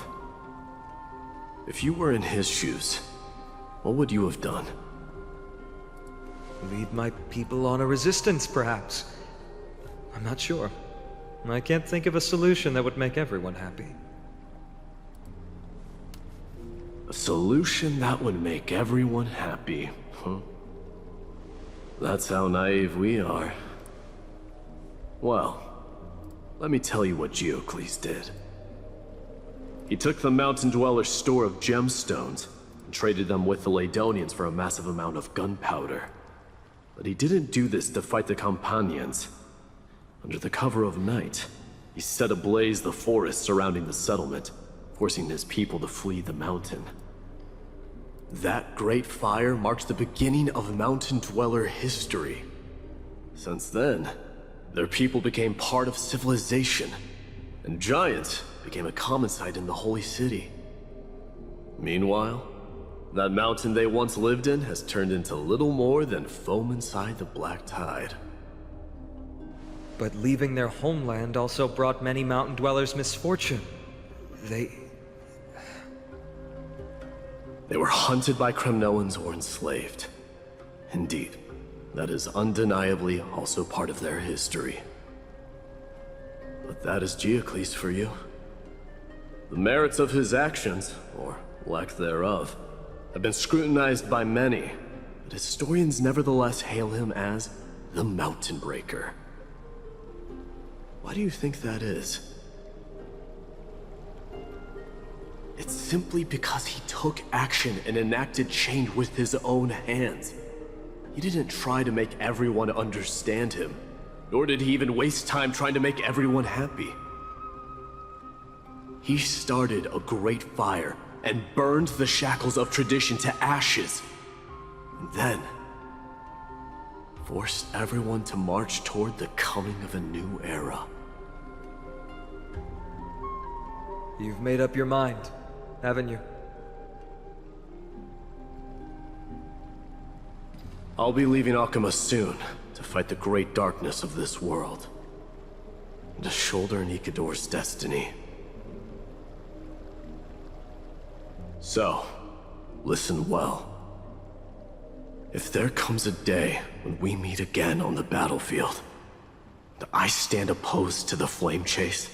If you were in his shoes, what would you have done? Lead my people on a resistance, perhaps. I'm not sure. I can't think of a solution that would make everyone happy. A solution that would make everyone happy, huh? That's how naive we are. Well, let me tell you what Geocles did. He took the mountain dwellers' store of gemstones and traded them with the Lydonians for a massive amount of gunpowder. But he didn't do this to fight the Companions. Under the cover of night, he set ablaze the forest surrounding the settlement, forcing his people to flee the mountain. That great fire marked the beginning of mountain dweller history. Since then, their people became part of civilization, and giants became a common sight in the holy city. Meanwhile, that mountain they once lived in has turned into little more than foam inside the black tide. But leaving their homeland also brought many mountain dwellers misfortune. They were hunted by Kremnoans or enslaved. Indeed, that is undeniably also part of their history. But that is Geocles for you. The merits of his actions, or lack thereof, have been scrutinized by many, but historians nevertheless hail him as the Mountain Breaker. Why do you think that is? It's simply because he took action and enacted change with his own hands. He didn't try to make everyone understand him, nor did he even waste time trying to make everyone happy. He started a great fire and burned the shackles of tradition to ashes, and then forced everyone to march toward the coming of a new era. You've made up your mind, haven't you? I'll be leaving Akama soon to fight the great darkness of this world. And to shoulder Nikador's destiny. So, listen well. If there comes a day when we meet again on the battlefield, that I stand opposed to the flame chase,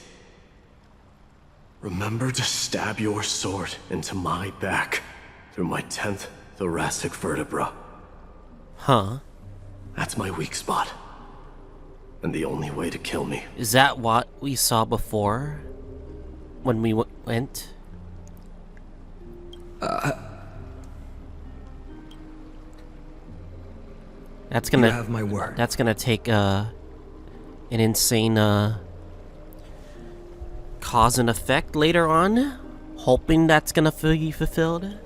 remember to stab your sword into my back through my 10th thoracic vertebra. Huh? That's my weak spot. And the only way to kill me. Is that what we saw before? When we went? That's gonna You have my word. That's gonna take an insane cause and effect later on. Hoping that's gonna be fulfilled.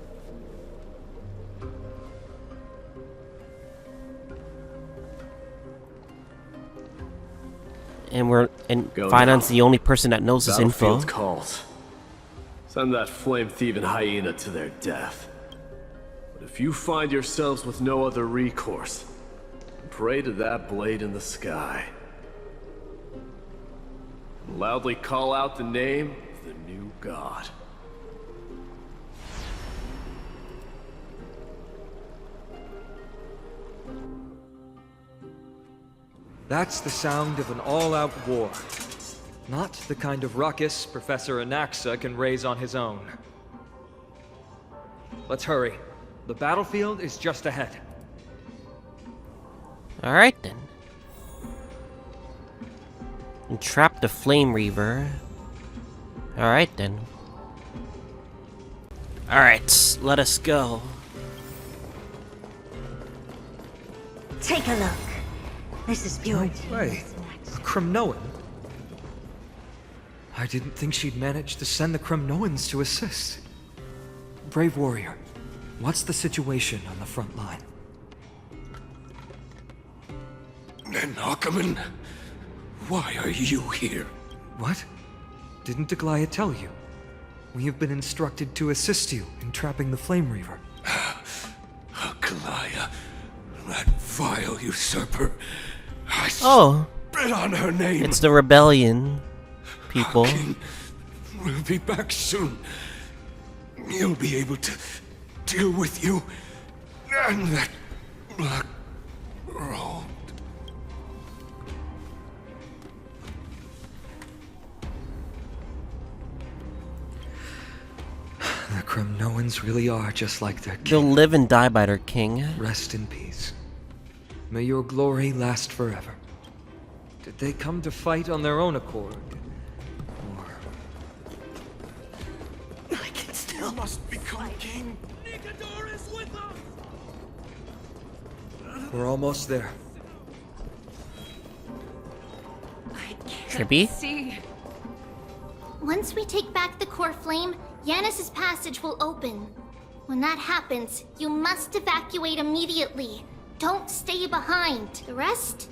And Finance the only person that knows this info. Battlefield calls. Send that flame-thieving hyena to their death. But if you find yourselves with no other recourse, pray to that blade in the sky. And loudly call out the name of the new god. That's the sound of an all-out war. Not the kind of ruckus Professor Anaxa can raise on his own. Let's hurry. The battlefield is just ahead. Alright then. Entrap the Flame Reaver. Alright then. Alright, let us go. Take a look. This is pure. No way. A Kremnoan? I didn't think she'd manage to send the Kremnoans to assist. Brave warrior, what's the situation on the front line? Nakaman, why are you here? What? Didn't Aglaya tell you? We have been instructed to assist you in trapping the Flame Reaver. Aglaya, that vile usurper. I spit on her name. It's the rebellion people. We'll be back soon. You'll be able to deal with you and that black road. The Kremnoans really are just like their king. They'll live and die by their king. Rest in peace. May your glory last forever. Did they come to fight on their own accord? I can still must become king. Nikador is with us. We're almost there. Tribbie? See. Once we take back the core flame, Yanis's passage will open. When that happens, you must evacuate immediately. Don't stay behind. The rest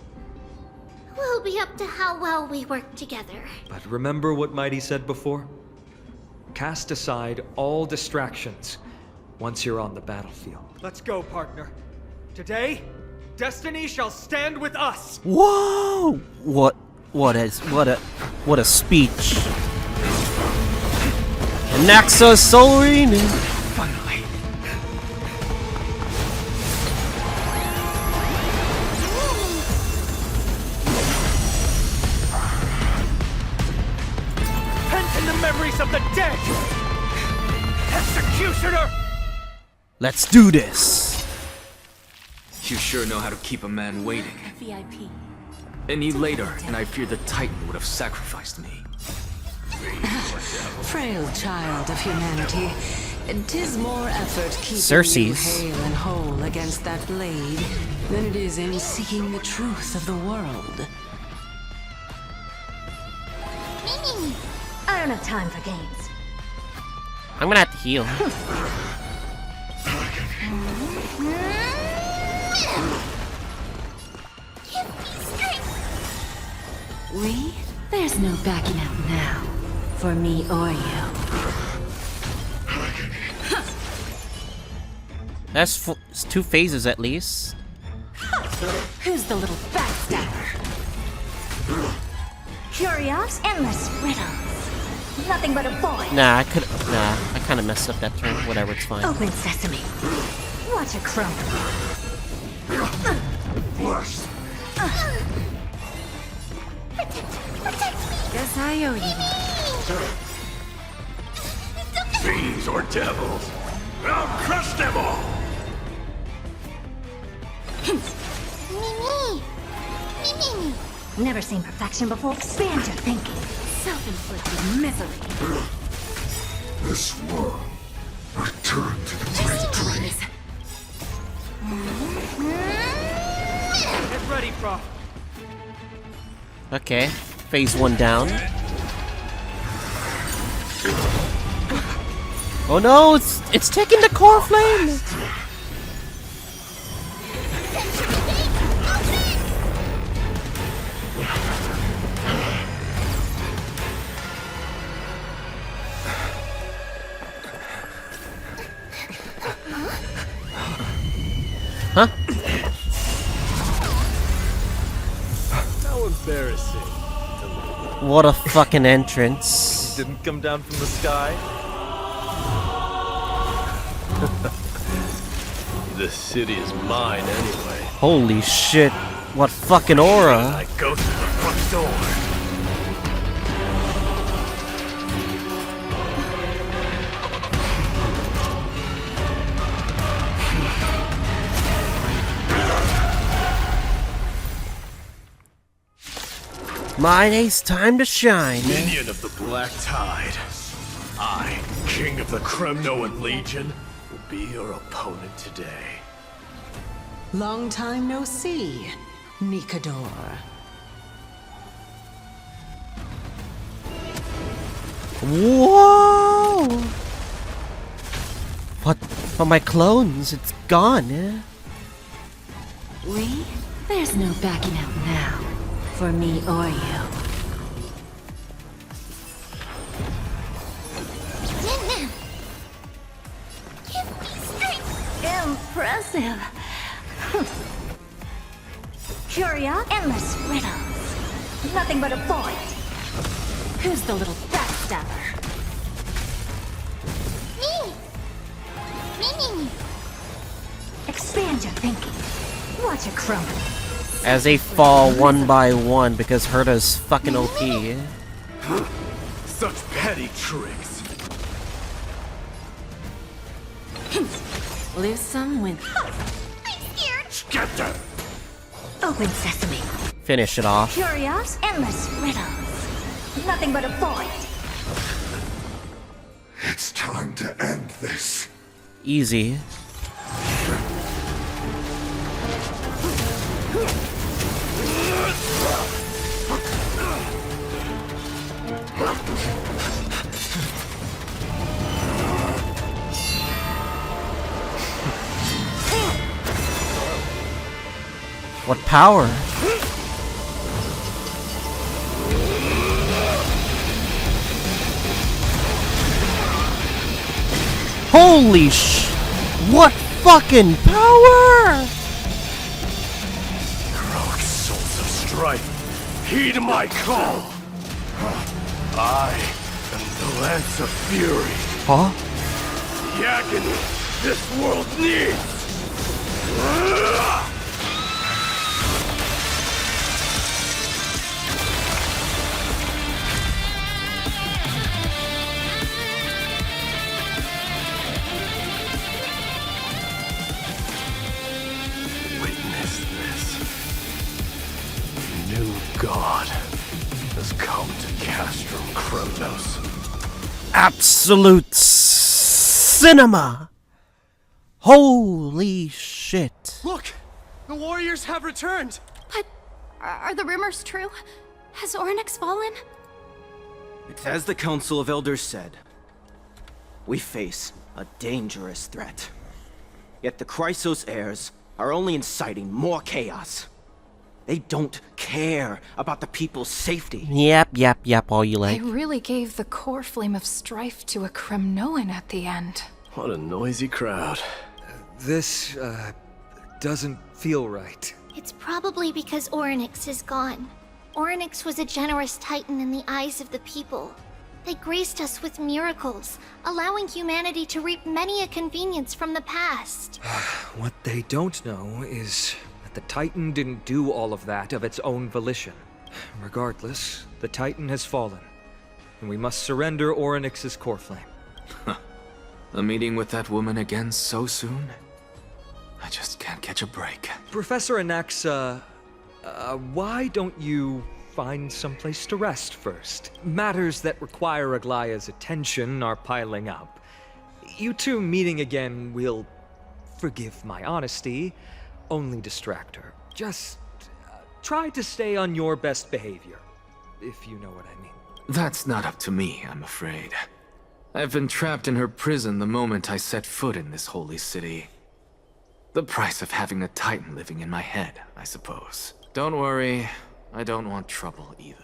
will be up to how well we work together. But remember what Mydei said before? Cast aside all distractions once you're on the battlefield. Let's go, partner. Today, destiny shall stand with us. Whoa! What a speech. Naxa Solarine. Finally. Pent in the memories of the dead! Executioner! Let's do this. You sure know how to keep a man waiting. VIP. Any later, and I fear the Titan would have sacrificed me. Frail child of humanity, 'tis more effort keeping Cersei's. you hale and whole against that blade than it is in seeking the truth of the world. Mimi! I don't have time for games. I'm gonna have to heal. There's no backing out now. For me or you. That's 2 phases at least. Who's the little backstabber? Curious, endless riddles. Nothing but a boy. Nah, I kind of messed up that turn. Whatever, it's fine. Open sesame. Watch a crumble. Guess I owe you one. Fiends or devils, I'll crush them all! Me. Never seen perfection before. Expand your thinking. Self-inflicted misery. This world return to the great tree. Get ready, Prof. Okay, phase 1 down. Oh no, it's taking the core flame. Huh? How embarrassing. What a fucking entrance. Didn't come down from the sky. This city is mine anyway. Holy shit. What fucking aura. I go through the front door. Mydei's time to shine. Minion of the Black Tide. I, King of the Kremnoan Legion, will be your opponent today. Long time no see, Nikador. Whoa! What? For my clones, it's gone, eh? We? There's no backing out now. For me or you. Give me strength. Impressive. Curious, endless riddles. Nothing but a void. Who's the little backstabber? Me. Expand your thinking. Watch it crumble. As they fall one by one because Herta's fucking OP. Such petty tricks. Lose some, win. I'm scared. Get them! Open sesame. Finish it off. Curious, endless riddles. Nothing but a void. It's time to end this. Easy. What power? Holy sh! What fucking power! Heroic souls of strife, heed my call. I am the Lance of Fury. Huh? The agony this world needs. Witness this. New God has come to Castrum Kremnos. Absolute cinema! Holy shit. Look! The warriors have returned! But are the rumors true? Has Ornyx fallen? It's as the Council of Elders said. We face a dangerous threat. Yet the Chrysos heirs are only inciting more chaos. They don't care about the people's safety. Yep, all you like. I really gave the core flame of strife to a Kremnoan at the end. What a noisy crowd. This, doesn't feel right. It's probably because Orynyx is gone. Orynyx was a generous titan in the eyes of the people. They graced us with miracles, allowing humanity to reap many a convenience from the past. What they don't know is that the Titan didn't do all of that of its own volition. Regardless, the Titan has fallen, and we must surrender Orynyx's core flame. A meeting with that woman again so soon? I just can't catch a break. Professor Anaxa, why don't you find someplace to rest first? Matters that require Aglaya's attention are piling up. You two meeting again will, forgive my honesty, only distract her. Just try to stay on your best behavior, if you know what I mean. That's not up to me, I'm afraid. I've been trapped in her prison the moment I set foot in this holy city. The price of having a Titan living in my head, I suppose. Don't worry, I don't want trouble either.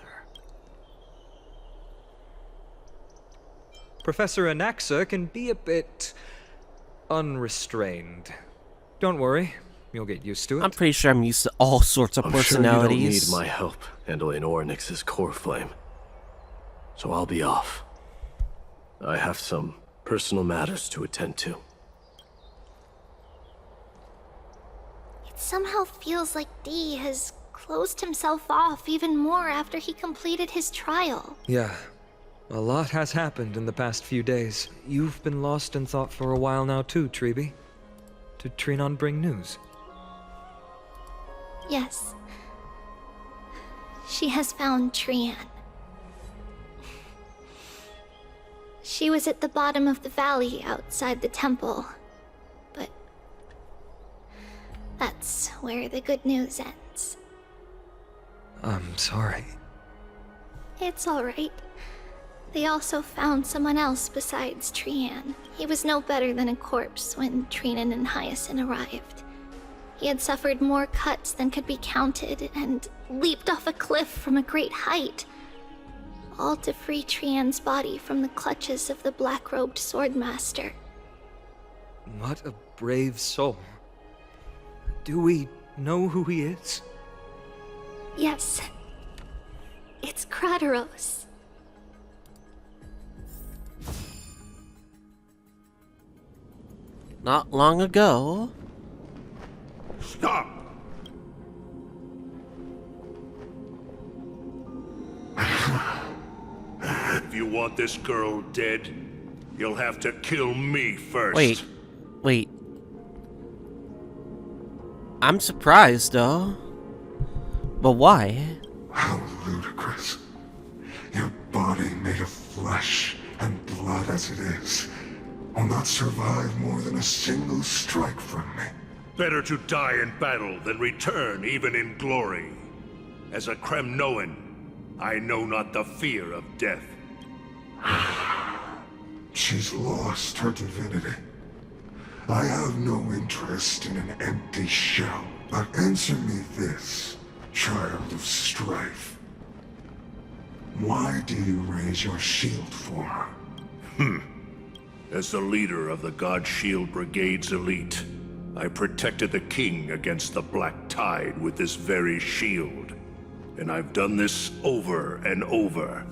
Professor Anaxa can be a bit unrestrained. Don't worry, you'll get used to it. I'm pretty sure I'm used to all sorts of personalities. Sure you don't need my help handling Orynyx's core flame. So I'll be off. I have some personal matters to attend to. It somehow feels like D has closed himself off even more after he completed his trial. Yeah, a lot has happened in the past few days. You've been lost in thought for a while now too, Tribbie. Did Trinon bring news? Yes. She has found Trian. She was at the bottom of the valley outside the temple, but that's where the good news ends. I'm sorry. It's alright. They also found someone else besides Trian. He was no better than a corpse when Trinan and Hyacinth arrived. He had suffered more cuts than could be counted and leaped off a cliff from a great height, all to free Trian's body from the clutches of the black-robed swordmaster. What a brave soul. Do we know who he is? Yes. It's Krateros. Not long ago. Stop! If you want this girl dead, you'll have to kill me first. Wait. I'm surprised, though. But why? How ludicrous. Your body made of flesh and blood as it is will not survive more than a single strike from me. Better to die in battle than return even in glory. As a Kremnoan, I know not the fear of death. She's lost her divinity. I have no interest in an empty shell. But answer me this, child of strife. Why do you raise your shield for her? As the leader of the God Shield Brigade's elite, I protected the king against the Black Tide with this very shield. And I've done this over and over.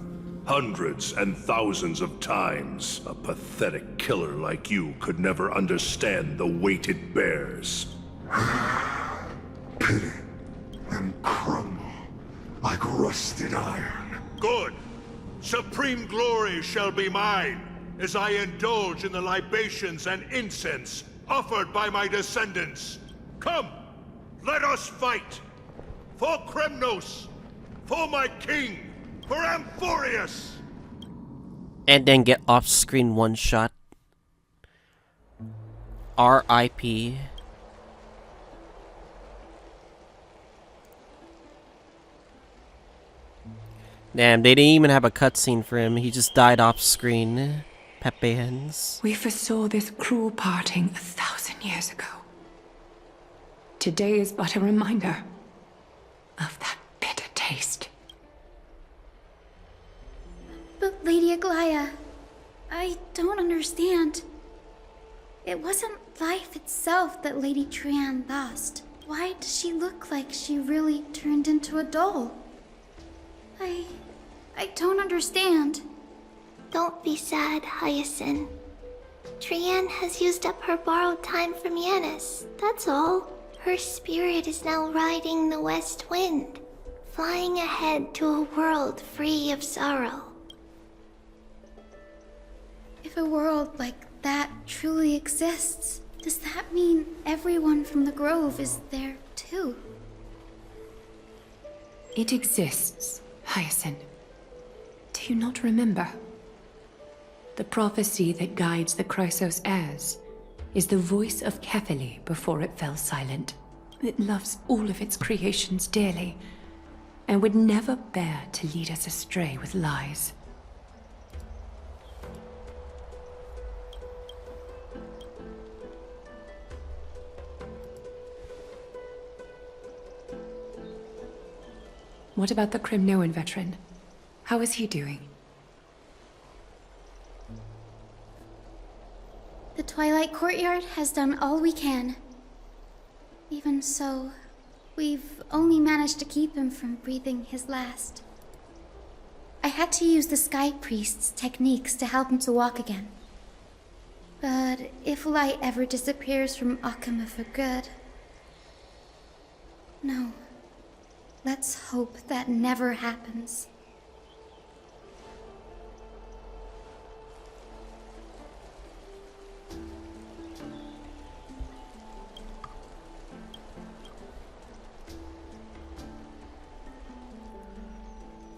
Hundreds and thousands of times. A pathetic killer like you could never understand the weight it bears. Pity and crumble like rusted iron. Good. Supreme glory shall be mine, as I indulge in the libations and incense offered by my descendants. Come, let us fight! For Kremnos! For my king! For Amphoreus! And then get off-screen one-shot. R.I.P. Damn, they didn't even have a cutscene for him. He just died off-screen. Pepe hands. We foresaw this cruel parting 1,000 years ago. Today is but a reminder of that bitter taste. But Lady Aglaya, I don't understand. It wasn't life itself that Lady Trian lost. why does she look like she really turned into a doll? I don't understand. Don't be sad, Hyacinth. Trianne has used up her borrowed time from Yanis, that's all. Her spirit is now riding the west wind, flying ahead to a world free of sorrow. If a world like that truly exists, does that mean everyone from the Grove is there too? It exists, Hyacinth. Do you not remember? The prophecy that guides the Chrysos heirs is the voice of Kefili before it fell silent. It loves all of its creations dearly, and would never bear to lead us astray with lies. What about the Kremnoan veteran? How is he doing? The Twilight Courtyard has done all we can. Even so, we've only managed to keep him from breathing his last. I had to use the Sky Priest's techniques to help him to walk again. But if light ever disappears from Akama for good... No. Let's hope that never happens.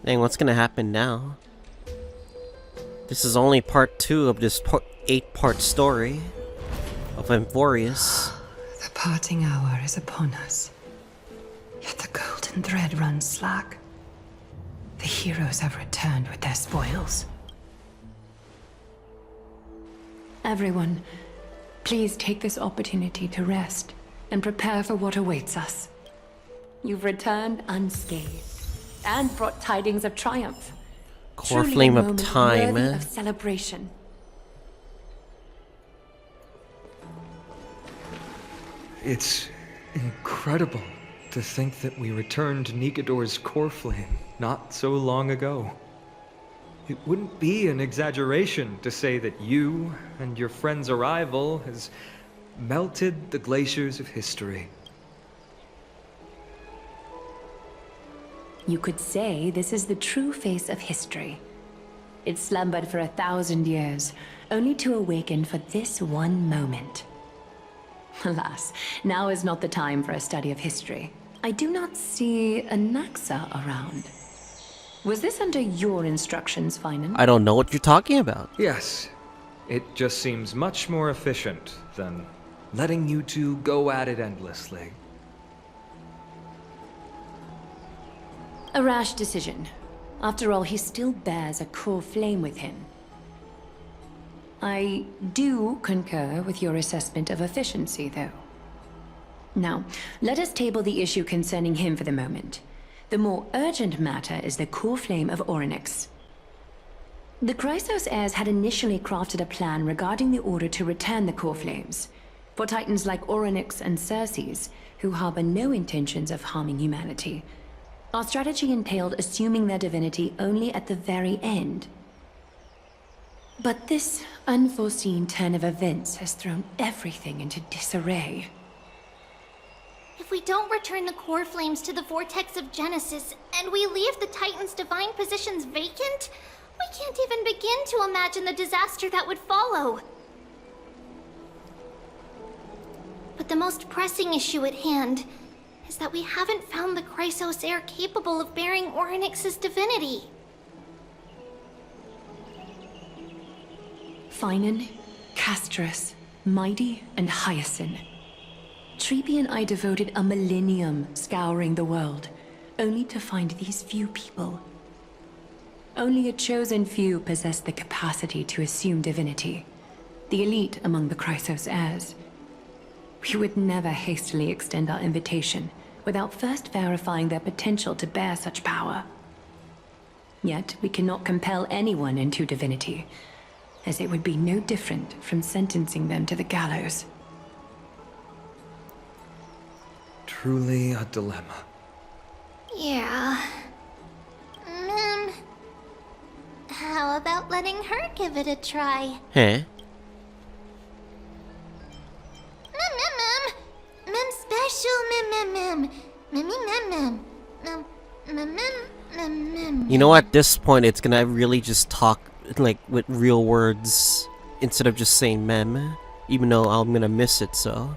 Dang, what's gonna happen now? This is only part 2 of this 8-part story of Amphoreus. The parting hour is upon us. Yet the golden thread runs slack. The heroes have returned with their spoils. Everyone, please take this opportunity to rest and prepare for what awaits us. You've returned unscathed and brought tidings of triumph. Core Truly flame a of moment time. worthy of celebration. It's incredible to think that we returned to Nikador's core flame not so long ago. It wouldn't be an exaggeration to say that you and your friend's arrival has melted the glaciers of history. You could say this is the true face of history. It slumbered for 1,000 years, only to awaken for this one moment. Alas, now is not the time for a study of history. I do not see a Naxa around. Was this under your instructions, Finan? I don't know what you're talking about. Yes. It just seems much more efficient than letting you two go at it endlessly. A rash decision. After all, he still bears a core flame with him. I do concur with your assessment of efficiency, though. Now, let us table the issue concerning him for the moment. The more urgent matter is the core flame of Orynyx. The Chrysos heirs had initially crafted a plan regarding the order to return the core flames. For titans like Orynyx and Circes, who harbor no intentions of harming humanity, our strategy entailed assuming their divinity only at the very end. But this unforeseen turn of events has thrown everything into disarray. If we don't return the core flames to the vortex of Genesis, and we leave the Titan's divine positions vacant, we can't even begin to imagine the disaster that would follow. But the most pressing issue at hand is that we haven't found the Chrysos heir capable of bearing Orynyx's divinity. Finan, Castrus, Mydei, and Hyacinth. Tribbie and I devoted a millennium scouring the world, only to find these few people. Only a chosen few possess the capacity to assume divinity, the elite among the Chrysos heirs. We would never hastily extend our invitation without first verifying their potential to bear such power. Yet we cannot compel anyone into divinity, as it would be no different from sentencing them to the gallows. Truly a dilemma. Yeah. How about letting her give it a try? Huh? Mem special, You know, at this point, it's gonna really just talk like with real words instead of just saying mem, even though I'm gonna miss it. So.